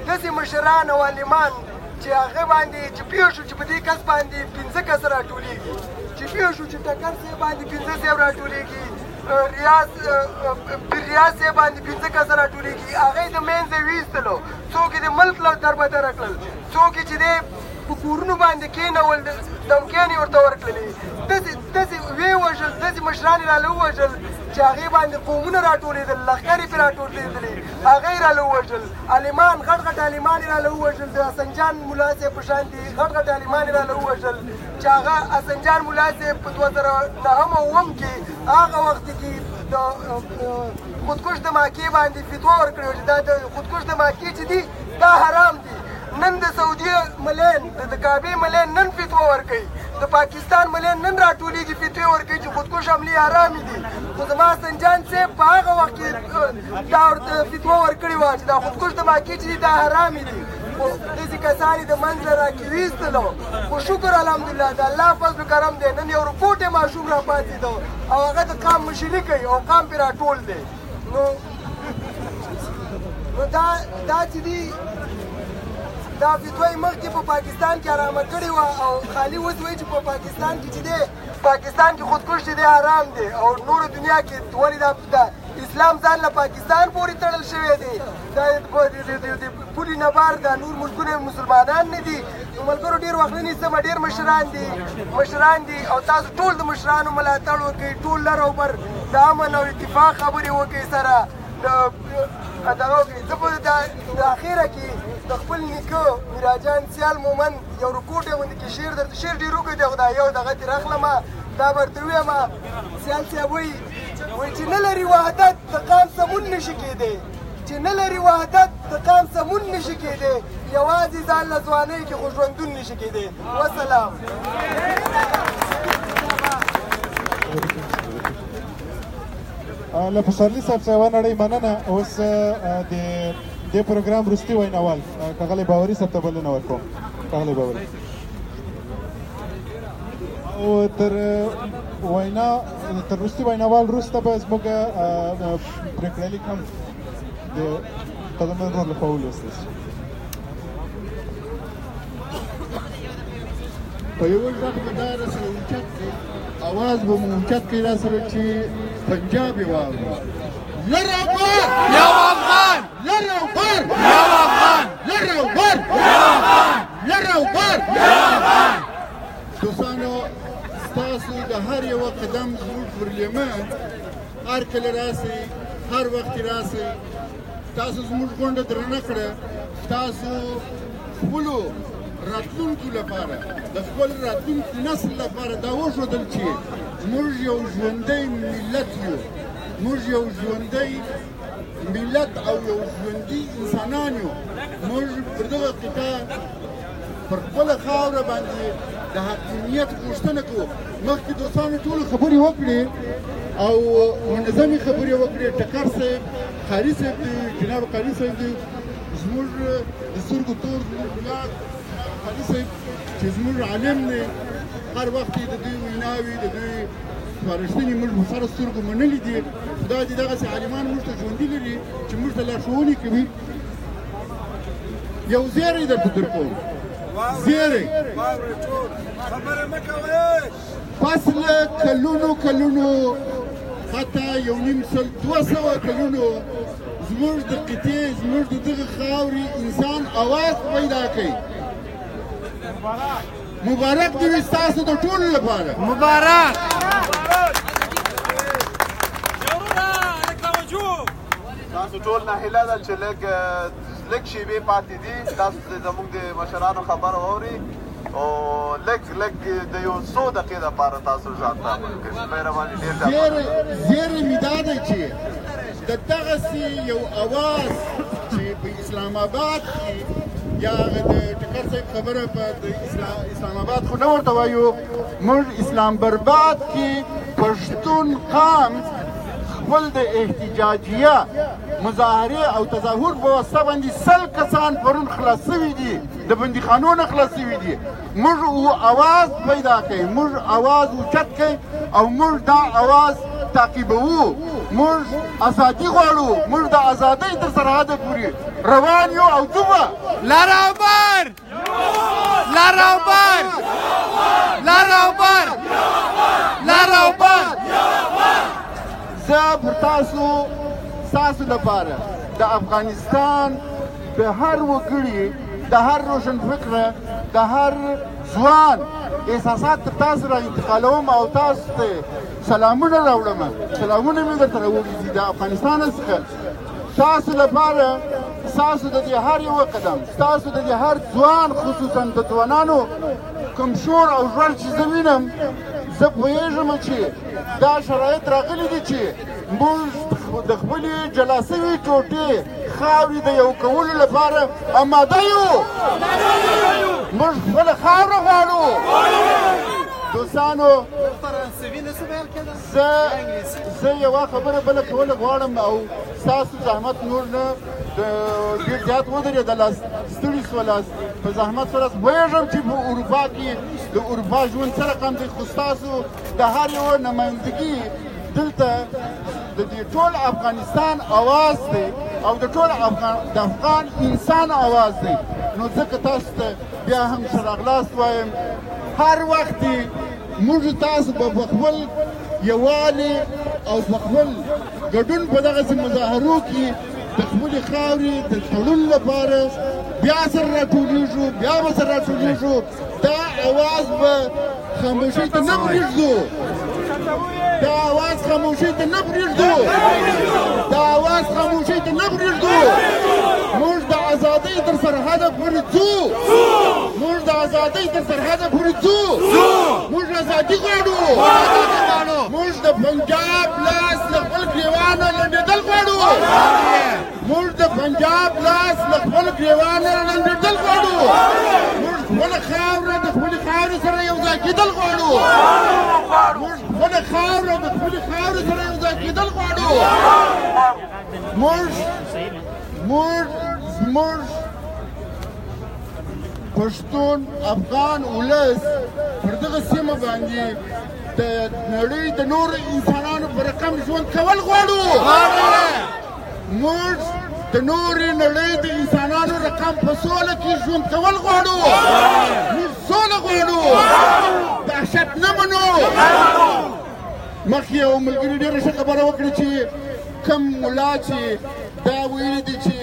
داسې مشران او عالمان چې هغه باندې چې پوه شو چې په دې کس باندې 15 کس راټولېږي چې پوه شو چې ټکر صاحب باندې 15 صاحب راټولېږي ریاض صاحب باندې 15 کس راټولېږي هغه یې د منځه ویستلو څوک یې د ملک له دربدره کړل څوک یې چې دی په کورونو باندې کېنول دمکیانې ورته ورکړلې داسې ویې وژل داسې مشران یې راله ووژل چې هغې باندې قومونه راټولېدل لښکر یې پرې راټولېدلې هغه یې راله ووژل عالمان غټ غټ عالمان یې راله ووژل د حسنجان ملا صاحب په شانتې غټ غټ عالمان یې راله ووژل چې هغه حسنجان ملا صاحب په 2009 کې هغه وخت کې د خودکش دماکې باندې فتوا ورکړې چې دا د خودکش دماکې چې دي دا حرام دي نن د سعودي ملین د کعبې ملین نن فتوا ورکوي د پاکستان ملین نن راټولېږي فتوې ورکوي چې خودکش حملې حرامې دي خو زما حسنجان صاحب په هغه وخت کې دا ورته فتوا ورکړې وه چې دا خودکش دماکې چې دي دا حرامې دي خو داسې کسان یې د منځه راکویستلو خو شکر الحمدلله د الله فضل و کرم دی نن یو رپوټ یې ماشوم راپاڅېدو او هغه د قام مشري کوي او قام پرې راټول دی نو دا چې دي دا فتوا یې مخکې په پاکستان کې حرامه کړې وه او خالي اوس وایي چې په پاکستان کې چې دی پاکستان کې خودکش چې دی حرام دی او نورو دنیا کې ولې دا اسلام ځان له پاکستان پورې تړل شوی دی دا د پولي نه بار دا نور ملکونه مسلمانان نه دي نو ملګرو ډېر وخت نه نیسم ډېر مشران دي او تاسو ټول د مشرانو ملاتړ وکړئ ټول لر او بر د امن او اتفاق خبرې وکړئ سره دغه وکړئ زه به د اخره کې د خپل نیکه میراجان سیال مومند یو رکوټ یې غوندې کې شعر ډېر وکړی دی خو دا یو دغه ترې اخلمه دا به ورته ووایم سیال صاحب وایي چې نه لري وحدت د قام سمون نشي کېدی چې نه لري وحدت د قام سمون نشي کېدی یوازې ځان له ځوانۍ کې خو ژوندون نشي کېدی وسلام له پسرلي صاحب څخه یوه نړۍ مننه اوس د دې پروګرام وروستي ویناوال ښاغلی باوري صاحب ته بلنه ورکوم ښاغلی باوري او تر وروستي ویناوال وروسته به زموږ پرېکړه لیک هم د قدمن رور لخوا ولوستل شي په یوه ږغ به دا راسره اوچت کړي اواز به مو اوچت کړي راسره چې پنجاب یې واورو لر او بر یو افغان لر او بر یو افغان لر او بر یو افغان لر او بر یو افغان دوستانو ستاسو د هر یوه قدم زموږ پر لیمه هر کله راسئ هر وخت راسئ تاسو زموږ غونډه درنه کړه تاسو خپلو راتلونکو لپاره د خپل راتلونکي نسل لپاره دا وښودل چې موږ یو ژوندی ملت یو موږ یو ژوندی ملت او یو ژوندي انسانان یو موږ پر دغه قطاع پر خپله خاوره باندې د حاکمیت غوښتنه کوو مخکې دوستانو ټولو خبرې وکړې او منظمې خبرې وکړې ټکر صاحب قاري صاحب دی جناب قاري صاحب دی زموږ د سترګو تور زموږ ګلاب قاري صاحب چې زموږ عالم دی هر وخت یې د دوی ویناوې د دوی سپارښتنې موږ په سره سترګو منلي دي خدای دې دغسې عالمان موږ ته ژوندي لري چې موږ ته لارښوونې کوي یو زیری درته درکوم زیری پس له کلونو حتی 200 کلونو زموږ د قطعې زموږ د دغه خاورې انسان اواز پیدا کوي. مبارک دې وي ستاسو د ټولو لپاره. مبارک. تاسو ټول نه هیله ده چې لږ شیبې پاتې دي، تاسو زموږ د مشرانو خبره واورئ او لږ د یو څو دقیقې دپاره تاسو ځان ته عمل کړئ. مهرباني ډېر زیری مې دا دی چې د دغسې یو اواز چې په اسلام آباد کې یا هغه د ټکر صاحب خبره په اسلام آباد خو نه ورته وایو، موږ اسلام برباد کې پښتون قام خپل د احتجاجیه مظاهرې او تظاهر په واسطه باندې 100 کسان پرون خلاص سوي دي، د بندیخانو نه خلاص سوي دي. موږ اواز پیدا کوي، موږ اواز اوچت کوي او موږ دا اواز تعقیبوو. موږ ازادي غواړو، موږ د ازادۍ تر سرحده پورې روان یو او دوبه لر او بر لر او بر لر او بر لر او بر. زه پر ستاسو لپاره د افغانستان د هر وګړي، د هر روشن فکره، د هر ځوان احساسات تر تاسو را انتقالوم او تاسو ته سلامونه راوړم. سلامونه مې درته راوړي دي د افغانستان څخه. تاسو لپاره ستاسو د دې هر یوه قدم، ستاسو د دې هر ځوان، خصوصا د ځوانانو کوم شور او ژوند چې زه وینم، زه پوهېږم چې دا شرایط راغلي دي چې موږ د خپلې جلا سوي ټوټې خاورې د یو کولو لپاره اماده یو. موږ خپله خاوره غواړو. دوستانو، زه یوه خبره بله کوله غواړم او ستاسو زحمت نور نه ډېر زیات ودرېدلاست، ستړي شولاست په زحمت سره. پوهېږم چې په اروپا کې د اروپا ژوند څه رقم دی، خو ستاسو د هر یوه نمایندګي دلته د دې ټول افغانستان اواز دی او د ټول افغان انسان اواز دی. نو ځکه تاسو ته بیا هم ښه راغلاست وایم. هر وخت موږ تاسو په خپل یووالي او په خپل ګډون په دغسې مظاهرو کې د خپلې خاورې د تړلو لپاره بیا سره راټولېږو، بیا به سره راټولېږو. دا اواز به خاموشۍ ته نه پرېږدو، دا اواز خاموشۍ ته نه پرېږدو، دا اواز خاموشۍ ته نه پرېږدو. موږ د ازادۍ تر سرحده پورې ځو، موږ د ازادۍ تر سرحده پورې ځو. موږ ازادي غواړو، موږ د پنجاب لاس له خپل ګریوانه لنډېدل غواړو، موږ د پنجاب لاس له خپل ګریوانه لنډېدل غواړو. موږ خپله خاوره د خپلې خاورې سره یو ځای کېدل غواړو، موږ خپله خاوره د خپلې خاورې سره یو ځای کېدل غواړو. موږ پښتون افغان ولس پر دغه سیمه باندې د نړۍ د نورو انسانانو په رقم ژوند کول غواړو. موږ د نورې نړۍ د انسانانو رقم په سوله کې ژوند کول غواړو. موږ سوله غواړو، دهشت نه منو. مخکې یو ملګري ډېره ښه خبره وکړه چې کوم ملا چې دا ویلي دي چې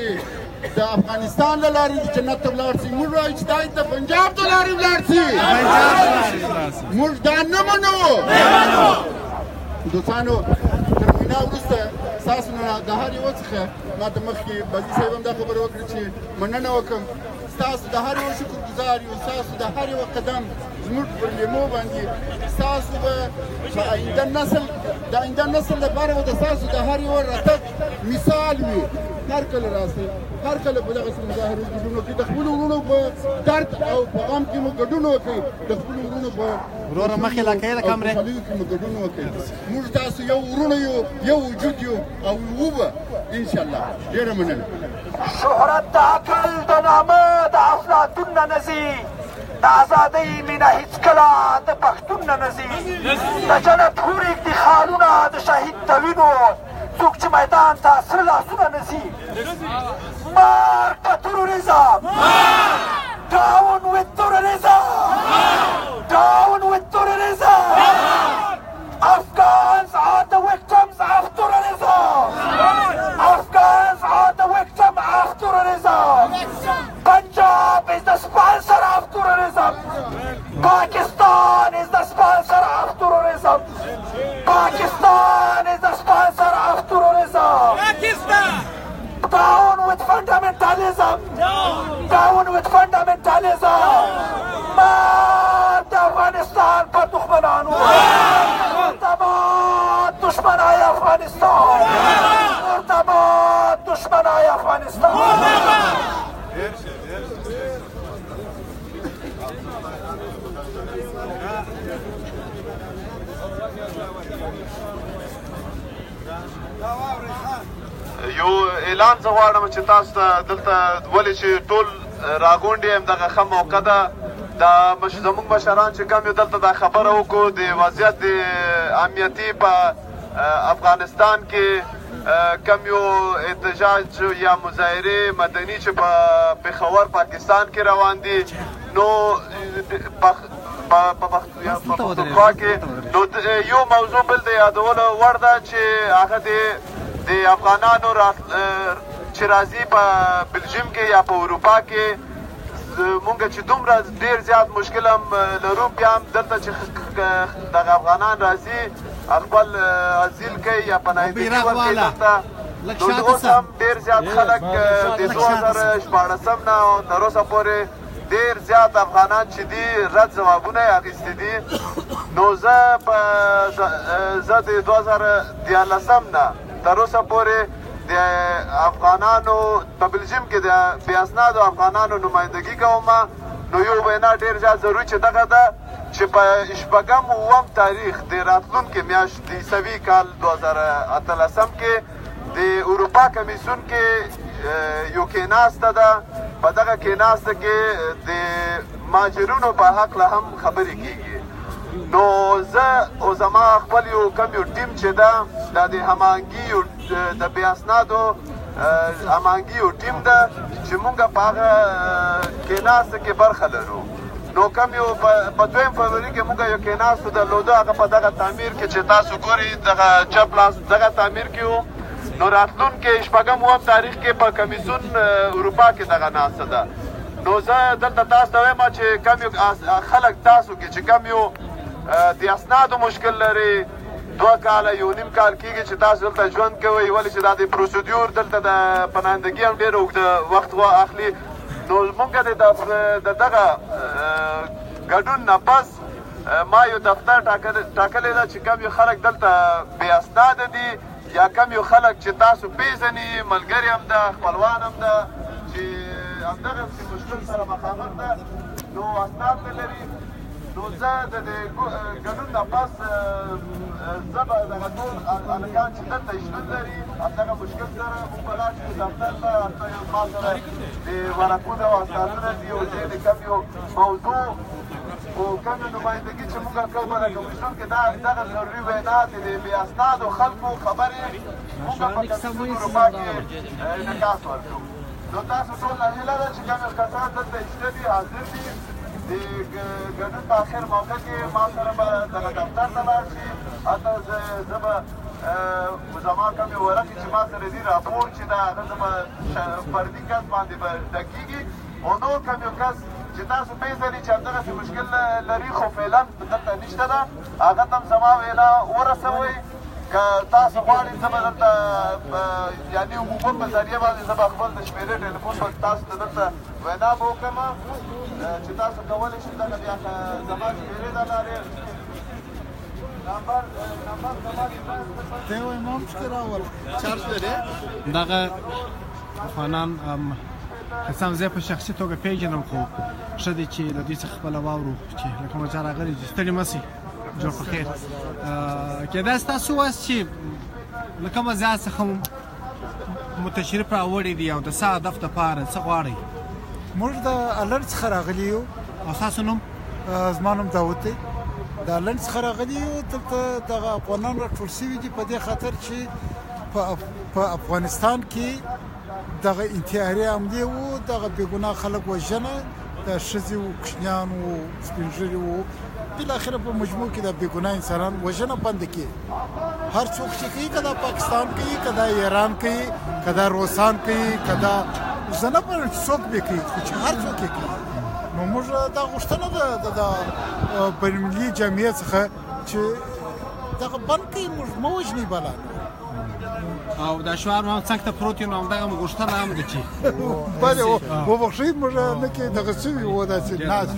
د افغانستان له لارې د جنت ته ولاړ شي، موږ وایو چې دا د پنجاب د لارې ولاړ شي. موږ دا نه منو. دوستانو، تر وینا وروسته ستاسو نه د هر یوه څخه ما ته مخکې بازي صاحب هم دا خبره وکړه چې مننه وکړم. ستاسو د هر یوه شکرګزار یو، ستاسو د هر یوه قدم زموږ پر لیمو باندې ستاسو به د آینده نسل لپاره به د ستاسو د هر یوه راتګ مثال وي. هر کله راسئ، هر کله په دغسې مظاهرو ګډون وکړئ، د خپلو وروڼو په درد او په غم کې مو ګډون وکړئ، د خپلو وروڼو په خوشحالیو کې مو ګډون وکړئ. موږ تاسو یو وروڼه یو، یو وجود یو او یو به انشاءالله. ډېره مننه. شهرت د عقل د نامه د افلاطون نه نځي، د ازادۍ مینه هېڅکله د پښتون نه نځي. د جنت حور افتخارونه د شهید د وینو، څوک چې میدان ته سره لاسونه نځي. مار که تروریزم، down with sponsor of terrorism. Pakistan is the sponsor of terrorism. Pakistan is the sponsor of terrorism. Pakistan. Down with fundamentalism. Down with fundamentalism. مات أفغانستان بدخمنانو. مرتبط دشمنای افغانستان. مرتبط دشمنای افغانستان. یو اعلان زه غواړم چې تاسو ته دلته ولې چې ټول راغونډ یم دغه ښه موقع ده زموږ مشران چې کوم یو دلته دا خبره وکړو د وضعیت د امنیتي په افغانستان کې کم یو احتجاج یا مظاهرې مدني چې په پېښور پاکستان کې روان دي نو په پښتونخوا کې نو یو موضوع بل د یادولو وړ ده چې هغه د افغانانو چې راځي په بلجیم کې یا په اروپا کې مونږ چې دومره ډېر زیات مشکل هم لرو بیا هم دلته چې دغه افغانان راځي خپل ازیل کوي یا پناهندګي ورکوي دلته نو اوس هم ډېر زیات خلک د 2014 نه تر اوسه پورې ډېر زیات افغانان چې دي رد ځوابونه یې اخیستي دي نو زه د 2014 نه تر اوسه پورې د افغانانو په بلجیم کې د بې اسنادو افغانانو نمایندګي کوم نو یو وینا ډېر زیات ضروري چې دغه ده چې په شپږم اووم تاریخ د راتلونکې میاشت د عیسوي کال 2018 کې د اروپا کمیسیون کې یو کېناسته ده په دغه کېناسته کې د مهاجرینو په هکله هم خبرې کیږي نو زه او زما خپل یو کم یو ټیم چې ده دا د هماهنګي د بې اسنادو هماهنګي یو ټیم ده چې مونږ په هغه کېناسته کې برخه لرو نو کم یو په 2 فروری کې مونږ یو کېناستو درلوده هغه په دغه تعمیر کې چې تاسو ګورئ دغه چپ لاس دغه تعمیر کې وو نو راتلونکي شپږم اووم تاریخ کې په کمیسیون اروپا کې دغه ناسته ده نو زه دلته تاسو ته وایم چې کم یو خلک تاسو کې چې کم یو د اسنادو مشکل لري 2 کاله یو نیم کال کېږي چې تاسو دلته ژوند کوئ ولې چې دا د پروسیډور دلته د پناهندګي هم ډېر اوږده وخت اخلي نو مونږ د دغه ګډون نه پس ما یو دفتر ټاکلی ده چې کم یو خلک دلته بې اسناده دي یا کم یو خلک چې تاسو پیژني ملګري هم ده خپلوان هم ده چې همدغسې مشکل سره مخامخ ده نو اسناد نه لري نو زه د ګډون نه پس زه به دغه ټول هلکان چې دلته شتون لري همدغه مشکل سره موږ به لاړ شو دفتر ته هلته یو ما سره د ورقونه او اسنادونه دي او د کم یو موضوع او کم یو نمایندګي چې موږ کوو په کمیسیون کې دغه ضروري وینا د بې اسنادو خلکو خبرې موږ په کمیسیون اروپا کې انعکاس ورکوو نو تاسو ټول هیله ده چې کم یو کسان دلته شته دي حاضر دي د ګډون په آخر موقع کې ما سره به دغه دفتر ته لاړ شي هلته زه به زما کوم یو ورقې چې ما سره دي راپور چې ده هغه زه به فردي کس باندې به ډکېږي او نور کوم یو کس چې تاسو پېژنئ چې همدغسې مشکل لري خو فعلا دلته نشته ده هغه ته هم زما وینا ورسوئ که تاسو غواړئ زه به دلته یعنې عموما په ذریعه باندې زه به خپل د شمېرې ټلیفون به تاسو ته دلته وینا به وکړم چې تاسو کولی شئ دغه بیا زما شمېرې د لارې دغه افغانان سم زه په شخصي توګه پیژنم خو ښه دی چې له دوی څخه خپله واورو چې لکه مچا راغلي دي ستړي مه شئ جوړ په خیر کېدای شي تاسو ووایاست چې له کومه ځای څخه متشرف راوړي دي او د څه هدف دپاره څه غواړئ موږ د الند څخه راغلي یو او ستاسو نوم زما نوم داود دی د الند څخه راغلي یو دلته دغه افغانان راټول شوي دي په دې خاطر چې په افغانستان کې دغه انتحاري حملې وو دغه بېګناه خلک وژنه د ښځې وو کوچنیان وو سپین ږیري وو بالاخره په مجموع کې د بېګناه انسانان وژنه بنده کړي هر څوک چې کوي که دا پاکستان کوي که دا ایران کوي که دا روسان کوي که دا زه نه پوهېږم چې څوک به کوي خو چې هر څوک یې کوي نو موږ دا غوښتنه ده د بینالمللي جامعې څخه چې دغه بند کړي، موږ مه وژنئ بلا او دا شعار هم څنګ ته پروت یو، نو همدغه غوښتنه هم ده چې بلې وبخښئ موږ نه کې دغه شوي وو داسې ناست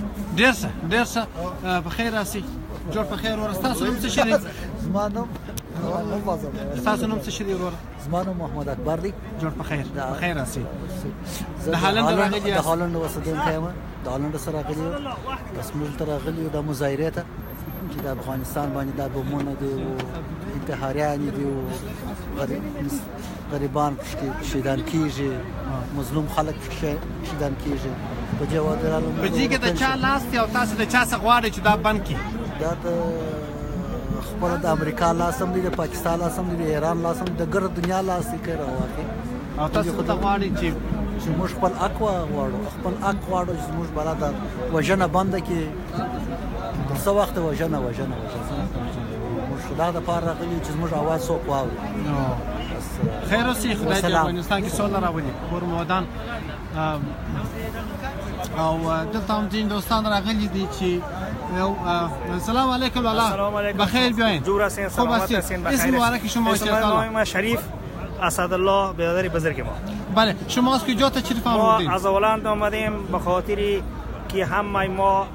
ډېر ښه په خیر راسئ. جوړ په خیر وروره. ستاسو نوم څه شي دی؟ ستاسو نوم څه شي دی وروره؟ زما نوم محمد اکبر دی. جوړ په خیر. په خیر راسئ. د هالند راغلي یاست؟ د هالند اوسېدونکی یم. د هالند څخه راغلي یو. بس موږ ته راغلي یو د مظاهرې ته چې د افغانستان باندې دا بمونه دي او انتحاریان دي او غریبان پکې شهیدان کېږي، مظلوم خلک پکې شهیدان کېږي. په دې ودرالو په دې کې د چا لاس دی او تاسو د چا څخه غواړئ چې دا بند کړي؟ دا د خپله د امریکا لاس هم دی، د پاکستان لاس هم دی، د ایران لاس هم دی، د ګرد دنیا لاس دی که راواخلي. او تاسو ته غواړئ چې موږ خپل حق غواړو، خپل حق غواړو چې موږ بلا د وژنه بنده کړي. تر څه وخته وژنه موږ دا دپاره راغلي چې زموږ اواز څوک واوري. خیر اوسئ. خدای دې افغانستان کې سوله راولي. کور مودان او دلته هم ځینې دوستان راغلي دي چې السلام علیکم لالا بخیر بیاین. خوب هستید؟ اسم مبارک شما چیست؟ نام شریف اسدالله برادر بزرگ ما. بله شما از کجا تشریف آوردید؟ ما از هلند آمدیم به خاطری که همه ما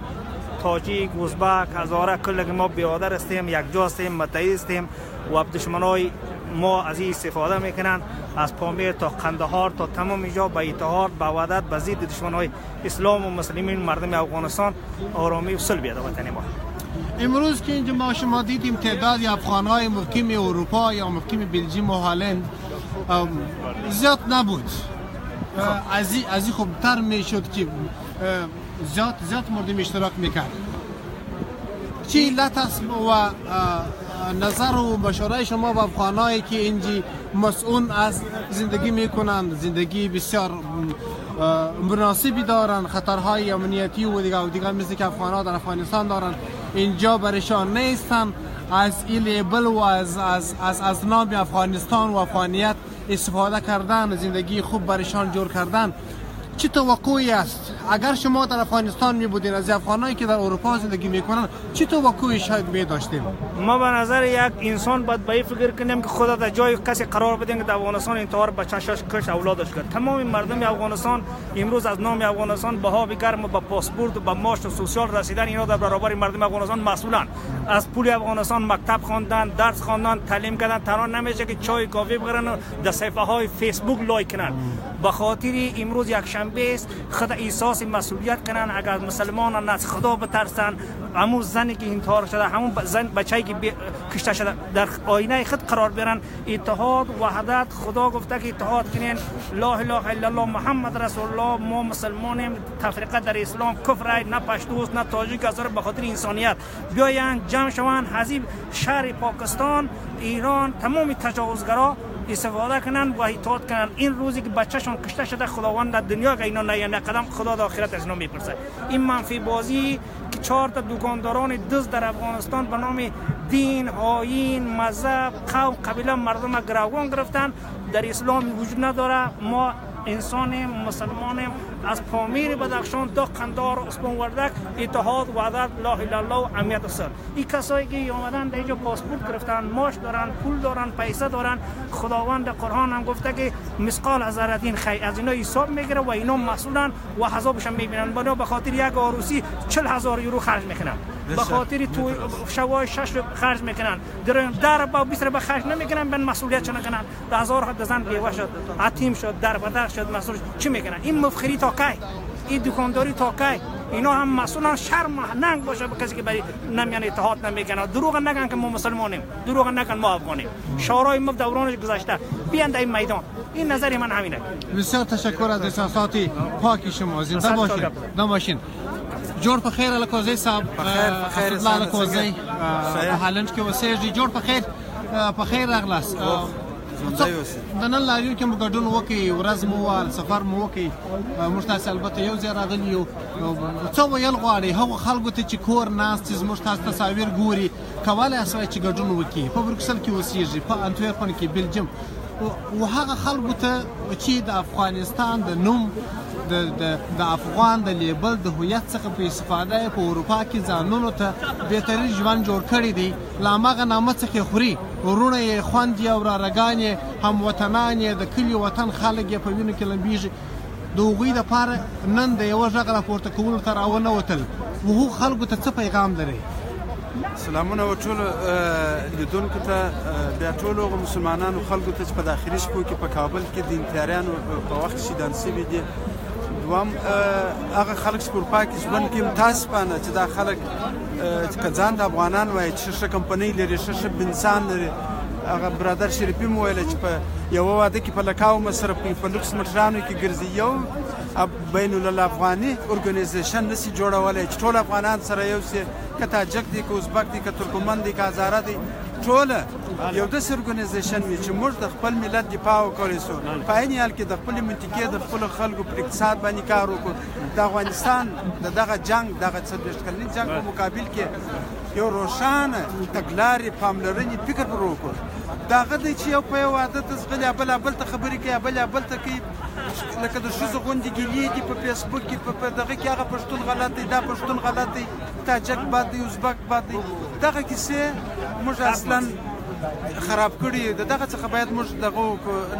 تاجیک، ازبک، هزاره کل ما برادر هستیم، یک جا هستیم، متحد هستیم و دشمنای ما از این استفاده میکنن، از پامیر تا قندهار تا تمام جا به اتحاد به وحدت به ضد دشمنای اسلام و مسلمین مردم افغانستان آرامی و صلح بیاد وطن ما. امروز که اینجا ما شما دیدیم تعدادی افغانهای مقیم اروپا یا مقیم بلژیم و هلند زیاد نبود. از این خوبتر میشد که زیاد مردم اشتراک میکرد. چی علت است و نظر و مشوره شما با افغانایی که اینجا مسئول از زندگی میکنند، زندگی بسیار مناسبی دارند، خطرهای امنیتی و دیگر مثل که افغانها در افغانستان دارند، اینجا برشان نیستند، از این لیبل و از نام افغانستان و افغانیت استفاده کردن، زندگی خوب برشان جور کردن. چه توقعی است اگر شما در افغانستان می بودین از افغانایی که در اروپا زندگی میکنن، چه توقعی شاید می داشتیم؟ ما به نظر یک انسان باید به فکر کنیم که خدا در جای کسی قرار بدیم که در افغانستان انتحار بچه‌ش کش اولادش کرد. تمام مردم افغانستان امروز از نام افغانستان بها بگرم و با پاسپورت و با ماست و سوسیال رسیدن اینا در برابر مردم افغانستان مسئولن. از پول افغانستان مکتب خواندن، درس خواندن، تعلیم کردن، تنها نمیشه که چای کافی بخورن و در صفحه های فیسبوک لایک کنن. به خاطر امروز یک شنبه است خود احساس مسئولیت کنن. اگر مسلمانان از خدا بترسن، همون زنی که انتحار شده، همون زن بچه‌ای که کشته شده در آینه خود قرار برن. اتحاد وحدت، خدا گفته که اتحاد کنین، لا اله الا الله محمد رسول الله، ما مسلمانیم، تفریقه در اسلام کفر نه پشتوست نه تاجیک است. به خاطر انسانیت بیاین جمع شوند، حزب شهر پاکستان، ایران، تمام تجاوزگرا استفاده کنن و اطاعت کنن. این روزی که بچه‌شون کشته شده خداوند در دنیا که اینا نه قدم خدا در آخرت از اینا میپرسه. این منفی بازی که 4 تا دکانداران دزد در افغانستان به نام دین، آیین، مذهب، قوم، قبیله مردم گروگان گرفتن، در اسلام وجود نداره. ما انسانیم، مسلمانیم، از پامیر بدخشان تا قندهار اسپان وردک اتحاد وحدت لا اله الا الله امنیت است. این کسایی که اومدن در اینجا پاسپورت گرفتن، ماش دارن، پول دارن، پیسه دارن، خداوند قرآن هم گفته که مثقال ذره خیر از اینا حساب میگیره و اینا مسئولن و حسابشون میبینن. بنا به خاطر یک عروسی 40,000 یورو خرج میکنن، به خاطر تو شوای 6 خرج میکنن، در با 20 به خرج نمیکنن، بن مسئولیت چون کنن. هزار زن بیوه شد، یتیم شد، در بدر شد، مسئول چی میکنن؟ این مفخری تا کی؟ این دکانداری تا کی؟ اینا هم مسئولان. شرم ننگ باشه به کسی که برای نمیان اتحاد نمیکنه. دروغ نگن که ما مسلمانیم، دروغ نگن ما افغانیم. شورای ما دورانش گذشته، بیان در این میدان. این نظر من همینه. بسیار تشکر از احساسات پاکی شما. زنده باشین. نباشین. جوړ په خیر الکوزی صاحب اسدالله الکوزی هالند کې اوسېږي. جوړ په خیر راغلاست. د نن لاریون کې مو ګډون وکړي، ورځ مو وال سفر مو وکړي، موږ تاسو البته یو ځای راغلي یو. څه ویل غواړئ هغو خلکو ته چې کور ناست چې زموږ تاسو تصاویر ګوري، کولی شئ چې ګډون وکړي؟ په بروکسل کې اوسېږي، په انټویرپن کې، بلجیم، و هغه خلکو ته چې د افغانستان د نوم د افغان د لیبل د هویت څخه په استفاده په اروپا کې ځانونو ته بهترین ژوند جوړ کړی دی له هماغه نامه څخه خوري ورونه یې خویندې او ورارګان یې هموطنان یې د کلي وطن خلک یې په وینو کې لمبېږي د هغوی دپاره نن د یوه غږ راپورته کولو ته راونوتل هغو خلکو ته څه پیغام لرئ؟ سلامونه و ټولو لیدونکو ته بیا ټولو هغو مسلمانانو خلکو ته چې په داخلي شپو کې په کابل کې د انتحاریانو په وخت شهیدان سوي دي دوام هغه خلک چې په اروپا کې ژوند کوي متاسفانه چې دا خلک که ځان د افغانان وایي چې ښه کمپنۍ لري ښه بنسان لري هغه برادر شریفي مو ویله چې په یوه واده کې په لکاو مصرف کوي په لوکس موټرانو کې ګرځي یو بین الافغاني ارګنایزیشن نشي جوړولی چې ټول افغانان سره یو سي که تاجک دي که ازبک دي که ترکمن دي که هزاره دي ټوله یو داسې ارګنایزیشن وي چې موږ د خپل ملت دفاع وکړی سو په عین حال کې د خپلې منطقې د خپلو خلکو پر اقتصاد باندې کار وکړو د افغانستان د دغه جنګ دغه 40 کلني جنګ په مقابل کې یو روښانه تګلارې پاملرنې فکر پر وکړو د هغه دی چې یو په یو واده ته ځغلي بل ته خبرې کوي بل ته کوي لکه د ښځو غوندې ګیلې دي په فیسبوک کې په دغه کې هغه پښتون غلط دی دا پښتون غلط دی تاجک بد دی ازبک بد دی دغه کیسې موږ اصلا خراب کړي د دغه څخه باید موږ دغه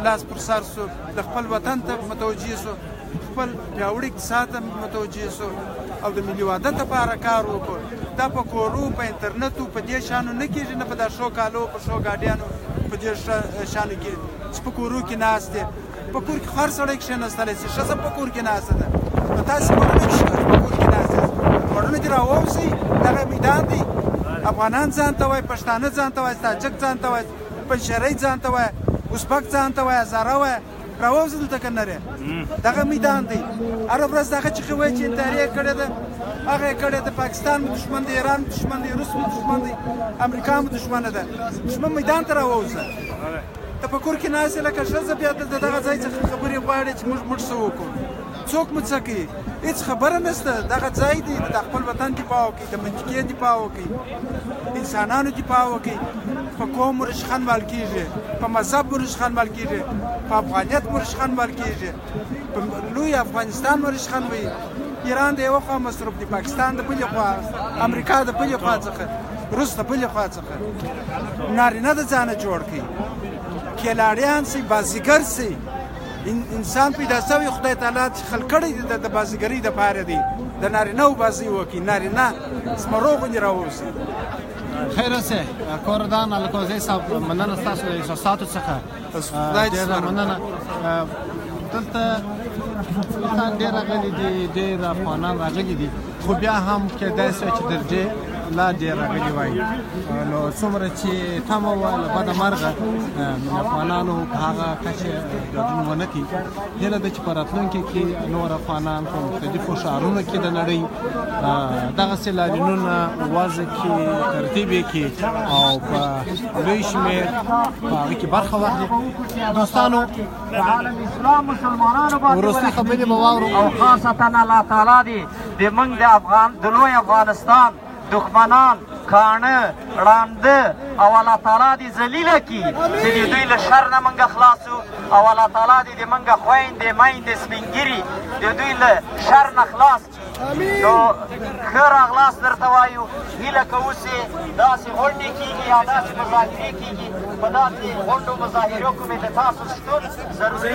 لاس پر سر سو د خپل وطن ته متوجه سو خپل پیاوړي اقتصاد ته متوجه سو او د ملي وحدت لپاره کار وکړو دا په کورو په انټرنیټو په دې شانو نه کېږي نه په دا شو کالو په شو ګاډیانو په دې شانو کې چې په کورو کې ناست دی په کور کې هر سړی کښېنستلی شي ښځه په کور کې ناسته ده نو تاسې کورونه کې په کور کې ناست یاست کورونه دې راووځئ دغه میدان دی افغانان ځان ته وایي پښتانه ځان ته وایي تاجک ځان ته وایي پنجشیری ځان ته وایي ازبک ځان ته وایي هزاره وایي راووځه دلته که نه دغه میدان دی هره ورځ دغه چې وایي چې انتحاري یې کړې ده هغه یې کړې ده پاکستان مو دښمن دی ایران مو دښمن دی روس مو دښمن دی امریکا مو دښمنه ده دښمن میدان ته راووځه ته په کور کې ناست یې لکه ښځه بیا د دغه ځای څخه خبرې غواړې چې موږ څه وکړو څوک مو څه کوي هېڅ خبره نشته دغه ځای دی د خپل وطن دفاع وکړئ د منطقې دفاع وکړئ انسانانو دفاع وکړئ په قوم مو رشخندمال کېږي په مذهب مو رشخندمال کېږي په افغانیت مو رشخندمال کېږي په لوی افغانستان مو رشخندوي ایران د یوه خوا مصروف دی پاکستان د بلې خوا امریکا د بلې خوا څخه روس د بلې خوا څخه نارینه د ځانه جوړ کړئ کلاړیان سي بازیګر سي انسان پیدا شوی خدای تعالی چې خلق کړی دی د بازیګرۍ دپاره دی د نارینهو بازي وکړي نارینه زمرو غوندې راووسي خیر اوسئ کوردان الکوزی صاحب مننه ستاسو د احساساتو څخه ډېره مننه دلته انسان ډېر راغلي دي ډېر افغانان راغلي دي خو بیا هم کېدای شي چې درجې لا ډېر راغلي وایي نو څومره چې تمه وه له بده مرغه افغانانو په هغه کچه ګډون ونه کړي هیله ده چې په راتلونکي کې نور افغانان په مختلفو ښارونو کې د نړۍ دغسې لاریونونه وضع کړي ترتیب یې کړي او په لوی شمېر په هغې کې برخه واخلي دوستانو عالم اسلام مسلمانانو وروستۍ خبرې به واورو او خاصتا الله تعالی دې د موږ د لوی افغانستان دښمنان کاڼه ړانده او الله تعالی دې ذلیله کړي چې د دوی له شر نه موږ خلاص یو او الله تعالی دې د موږ خویندې میندې سپین ږیري د دوی له شر نه خلاص کړي نو ښه راغلاست درته وایو هیله کوو چې داسې غونډې کېږي یا داسې مظاهرې کېږي په داسې غونډو مظاهرو کې مې د تاسو شتون ضروري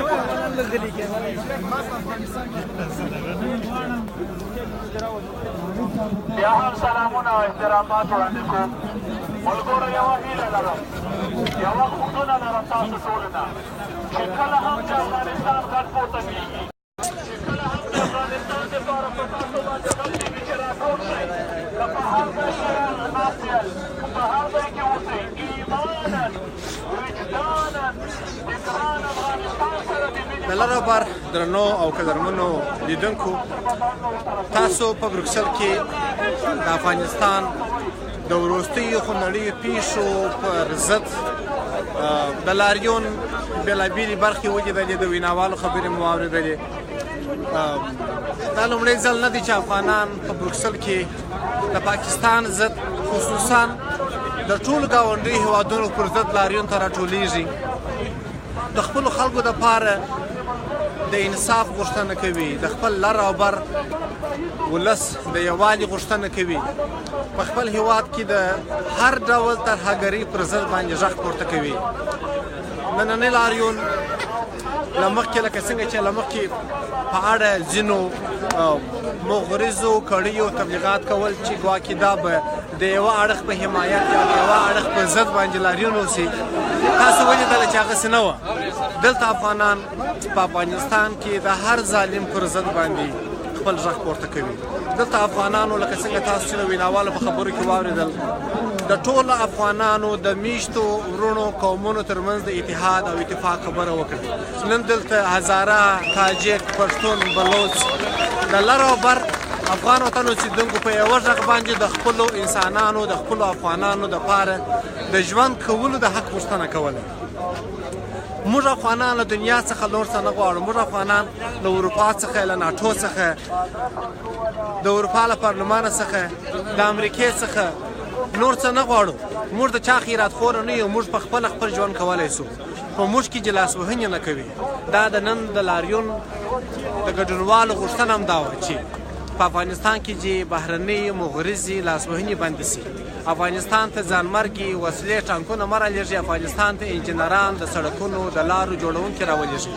بیا هم سلامونه او احترامات وړاندې کوم ملګرو یوه هیله لرم یوه خوبونه لرم تاسو ټولو نه چې کله هم د افغانستان غږ پورته کېږي چې کله هم د افغانستان دپاره په تاسو باندې غږ کېږي چې راټول شئ که په هر ځای کې ناست یاست که په هر ځای کې اوسئ ایمانا وجدانا د ګران افغانستان سره د د لر او بر درنو او قدرمنو لیدونکو تاسو په بروکسل کې د افغانستان د وروستیو خونړیو پیښو پر ضد د لاریون بېلابېلې برخې ولیدلې د ویناوالو خبرې مو واورېدلې دا لومړی ځل نه دی چې افغانان په بروکسل کې د پاکستان ضد خصوصا د ټولو ګاونډیو هېوادونو پر ضد لاریون ته راټولیږي د خپلو خلکو دپاره د انصاف غوښتنه کوي، د خپل لر او بر ولس د یووالي غوښتنه کوي، په خپل هیواد کې د هر ډول ترهګرۍ پر ضد باندې غږ پورته کوي. نننی لاریون له مخکې لکه څنګه چې له مخکې په اړه ځینو مغرضو کړیو تبلیغات کول چې ګواکې دا به د یوه اړخ په حمایت یا د یوه اړخ په ضد باندې لاریون وسي. تاسو ولیدله چې هغسې نه وه. دلته افغانان په افغانستان کې د هر ظالم پر ضد باندې خپل غږ پورته کوي. دلته افغانانو لکه څنګه تاسو چې د ویناوالو په خبرو کې واورېدل، د ټولو افغانانو د میشتو ورونو قومونو ترمنځ د اتحاد او اتفاق خبره وکړه. نن دلته هزاره، تاجک، پښتون، بلوچ د لر او بر افغان وطن اوسېدونکو په یوه غږ باندې د خپلو انسانانو د خپلو افغانانو دپاره د ژوند کولو د حق غوښتنه کوله. موږ افغانان له دنیا څخه نور څه نه غواړو. موږ افغانان له اروپا څخه، له ناټو څخه، د اروپا له پارلمانه څخه، د امریکې څخه نور څه نه غواړو. موږ د چا خیراتخوره نه یو. موږ په خپله خپل ژوند کولی سو. په موږ کې چې لاسوهنې نه کوي. دا د نن د لاریون د ګډونوالو غوښتنه هم دا وه چې په افغانستان کې چې بهرنۍ مغرضې لاسوهنې بندې سي. افغانستان ته ځانمرګي وسلې ټانکونه مه رالېږي. افغانستان ته انجینران د سړکونو د لارو جوړونکي راولېږي.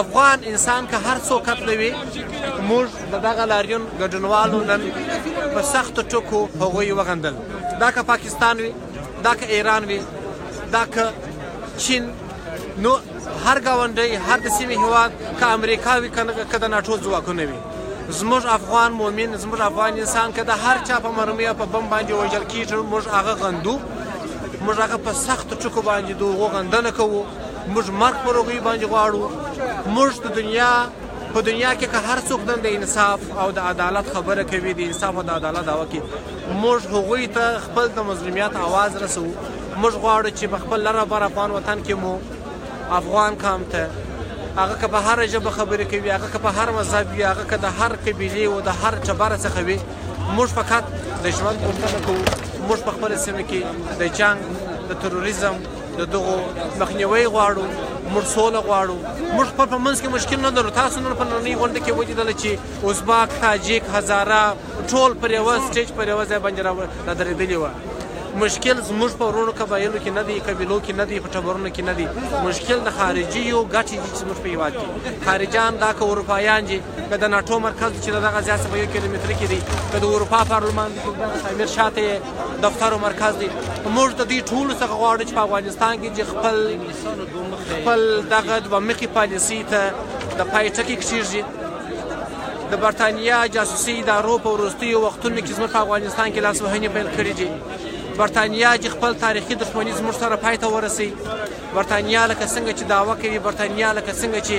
افغان انسان که هر څوک قتلوي، موږ د دغه لاریون ګډونوالو نن په سختو ټکو هغوی وغندل. دا که پاکستان وي، دا که ایران وي، دا که چین، نو هر ګاونډی، هر د سیمې هېواد، که امریکا وي که د ناټو ځواکونه وي، زموږ افغان مؤمن، زموږ افغان انسان که د هر چا په مرمۍ او په بم باندې وژل کېږي، موږ هغه غندو. موږ هغه په سختو ټکو باندې د هغو غندنه کوو. موږ مرګ پر هغوی باندې غواړو. موږ د دنیا په دنیا کې که هر څوک د انصاف او د عدالت خبره کوي، د انصاف او د عدالت دعوه کوي، موږ هغوی ته خپل د مظلومیت آواز رسوو. موږ غواړو چې په خپل لر او بر افغان وطن کې مو افغان قام ته هغه که په هره ژبه خبرې کوي، هغه که په هر مذهب وي، هغه که د هر قبیلې و د هر ټبره څخه وي، موږ فقط د ژوند غوښتنه کوو. موږ په خپله سیمه کې د جنګ، د تروریزم، د دغو مخنیوی غواړو. موږ سوله غواړو. موږ خپل په منځ کې مشکل نه لرو. تاسو نن په نننۍ غونډه کې ولیدله چې ازبک، تاجک، هزاره ټول پر یوه سټیج پر یوه ځای باندې رادرېدلي وه. مشکل زموږ په ورونو قبایلو کې نه دی، قبیلو کې نه دی، په ټبرونو کې نه دی. مشکل د خارجیو ګټې دي چې زموږ په هېواد کې. خارجیان دا که اروپایان دي، که د ناټو مرکز چې د دغه ځای څخه په 1 کیلومتر کې دی، که د اروپا پارلمان کې دغه امیر شاته یې دفتر او مرکز دی. موږ د دې ټولو څخه غواړو چې په افغانستان کې چې خپل دغه دوه مخې پالیسۍ ته د پای ټکی کښېږدي. د برټانیا جاسوسي ادارو په وروستیو وختونو کې زموږ په افغانستان کې لاسوهنې پیل کړي دي. برټانیا چې خپل تاریخي دښمني زموږ سره پای ته ورسوي. برټانیا لکه څنګه چې دعوه کوي، برټانیا لکه څنګه چې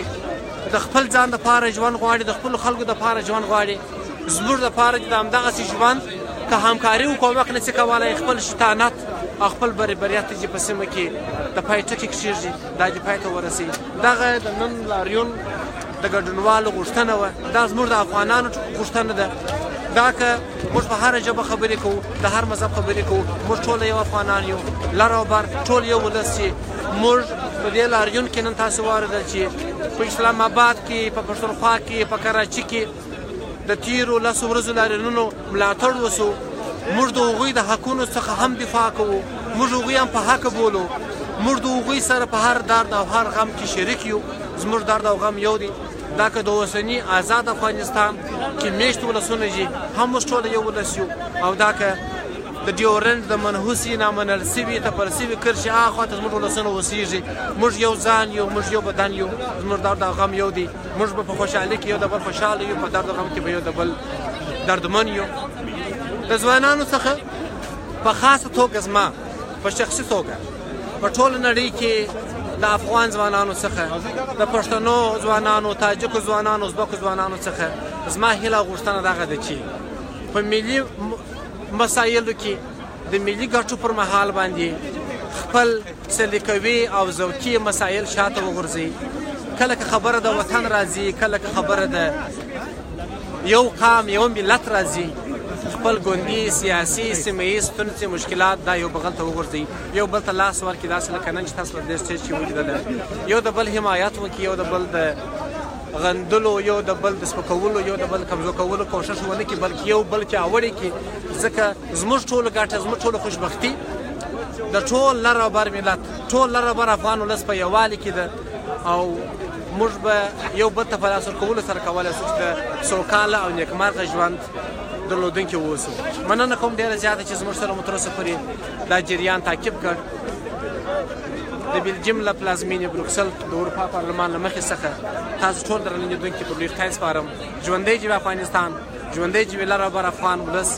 د خپل ځان دپاره ژوند غواړي، د خپلو خلکو دپاره ژوند غواړي، زموږ دپاره چې د همدغسې ژوند که همکاري وکړو موږ نشي کولی خپل شیطانت او خپل بربریت چې په سیمه کې د پای ټکي کښېږدي دا چې پای ته ورسوي. دغه د نن لاریون د ګډونوالو غوښتنه وه. دا زموږ د افغانانو غوښتنه ده. دا که موږ په هره ژبه خبرې کوو، د هر مذهب خبرې کوو، موږ ټول یو افغانان یو، لر او بر ټول یو ولس چې موږ په دې لاریون کې نن تاسو واورېدل چې په اسلام آباد کې، په پښتونخوا کې، په کراچي کې د تیرو 10 ورځو لاریونونو ملاتړ وسو. موږ د هغوی د حقونو څخه هم دفاع کوو. موږ هغوی هم په حق بولو. موږ د هغوی سره په هر درد او هر غم کې شریک یو. زموږ درد او غم یو دی. دا که د اوسني آزاد افغانستان کې میشت ولسونه دي هم موږ ټوله یو ولس یو. او دا که د ډیورنډ د منحوسي نامنل سوي تپل سوي کرښې هاخوا ته زموږ ولسونه اوسېږي. موږ یو ځان یو، موږ یو بدن یو. زموږ درد او غم یو دی. موږ به په خوشحالۍ کې یو د بل خوشحاله یو، په درد او غم کې به یو د بل دردمن یو. د ځوانانو څخه په خاصه توګه زما په شخصي توګه په ټوله نړۍ کې د افغان ځوانانو څخه، د پښتنو ځوانانو، تاجکو ځوانانو، ازبکو ځوانانو څخه زما هیله او غوښتنه دغه ده چې په ملي مسایلو کې د ملي ګټو پر مهال باندې خپل سلیقوي او ذوقي مسایل شاته وغورځوي. کله که خبره د وطن راځي، کله که خبره د یو قام یو ملت راځي، خپل ګوندي سیاسي سیمه ییز ستونزې مشکلات دا یو بغل ته وغورځوي، یو بل ته لاس ورکړي، داسې لکه نن چې تاسو له دې سټیج کې ولیدله، یو د بل حمایت وکړي، یو د بل د غندلو، یو د بل د سپکولو، یو د بل کمزور کولو کوشش ونه کړي، بلکې یو بل پیاوړی کړي، ځکه زموږ ټولو ګټه، زموږ ټولو خوشبختي د ټول لر او بر ملت، ټول لر او بر افغان ولس په یووالي کې ده، او موږ به یو بل ته په لاس ورکولو سره کولی شو چې د سوکاله او نیکمرغه ژوند درلودونکي واوسو. مننه کوم ډېره زیاته چې زموږ سره مو تر اوسه پورې دا جریان تعقیب کړ. د بلجیم له پلازمینې بروکسل د اروپا پارلمان له مخې څخه تاسو ټول درنه لیدونکي په ډېر ښایست سپارم. ژوندی جي وي افغانستان، ژوندی جي وي لر او بر افغان ولس،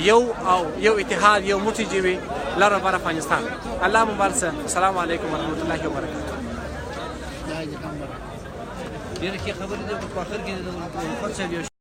یو او یو اتحاد، یو موټی جي وي لر او بر افغانستان. الله مبارک شه. السلام علیکم ورحمة الله وبرکاته. ډېرې ښې خبرې دي په آخر کې د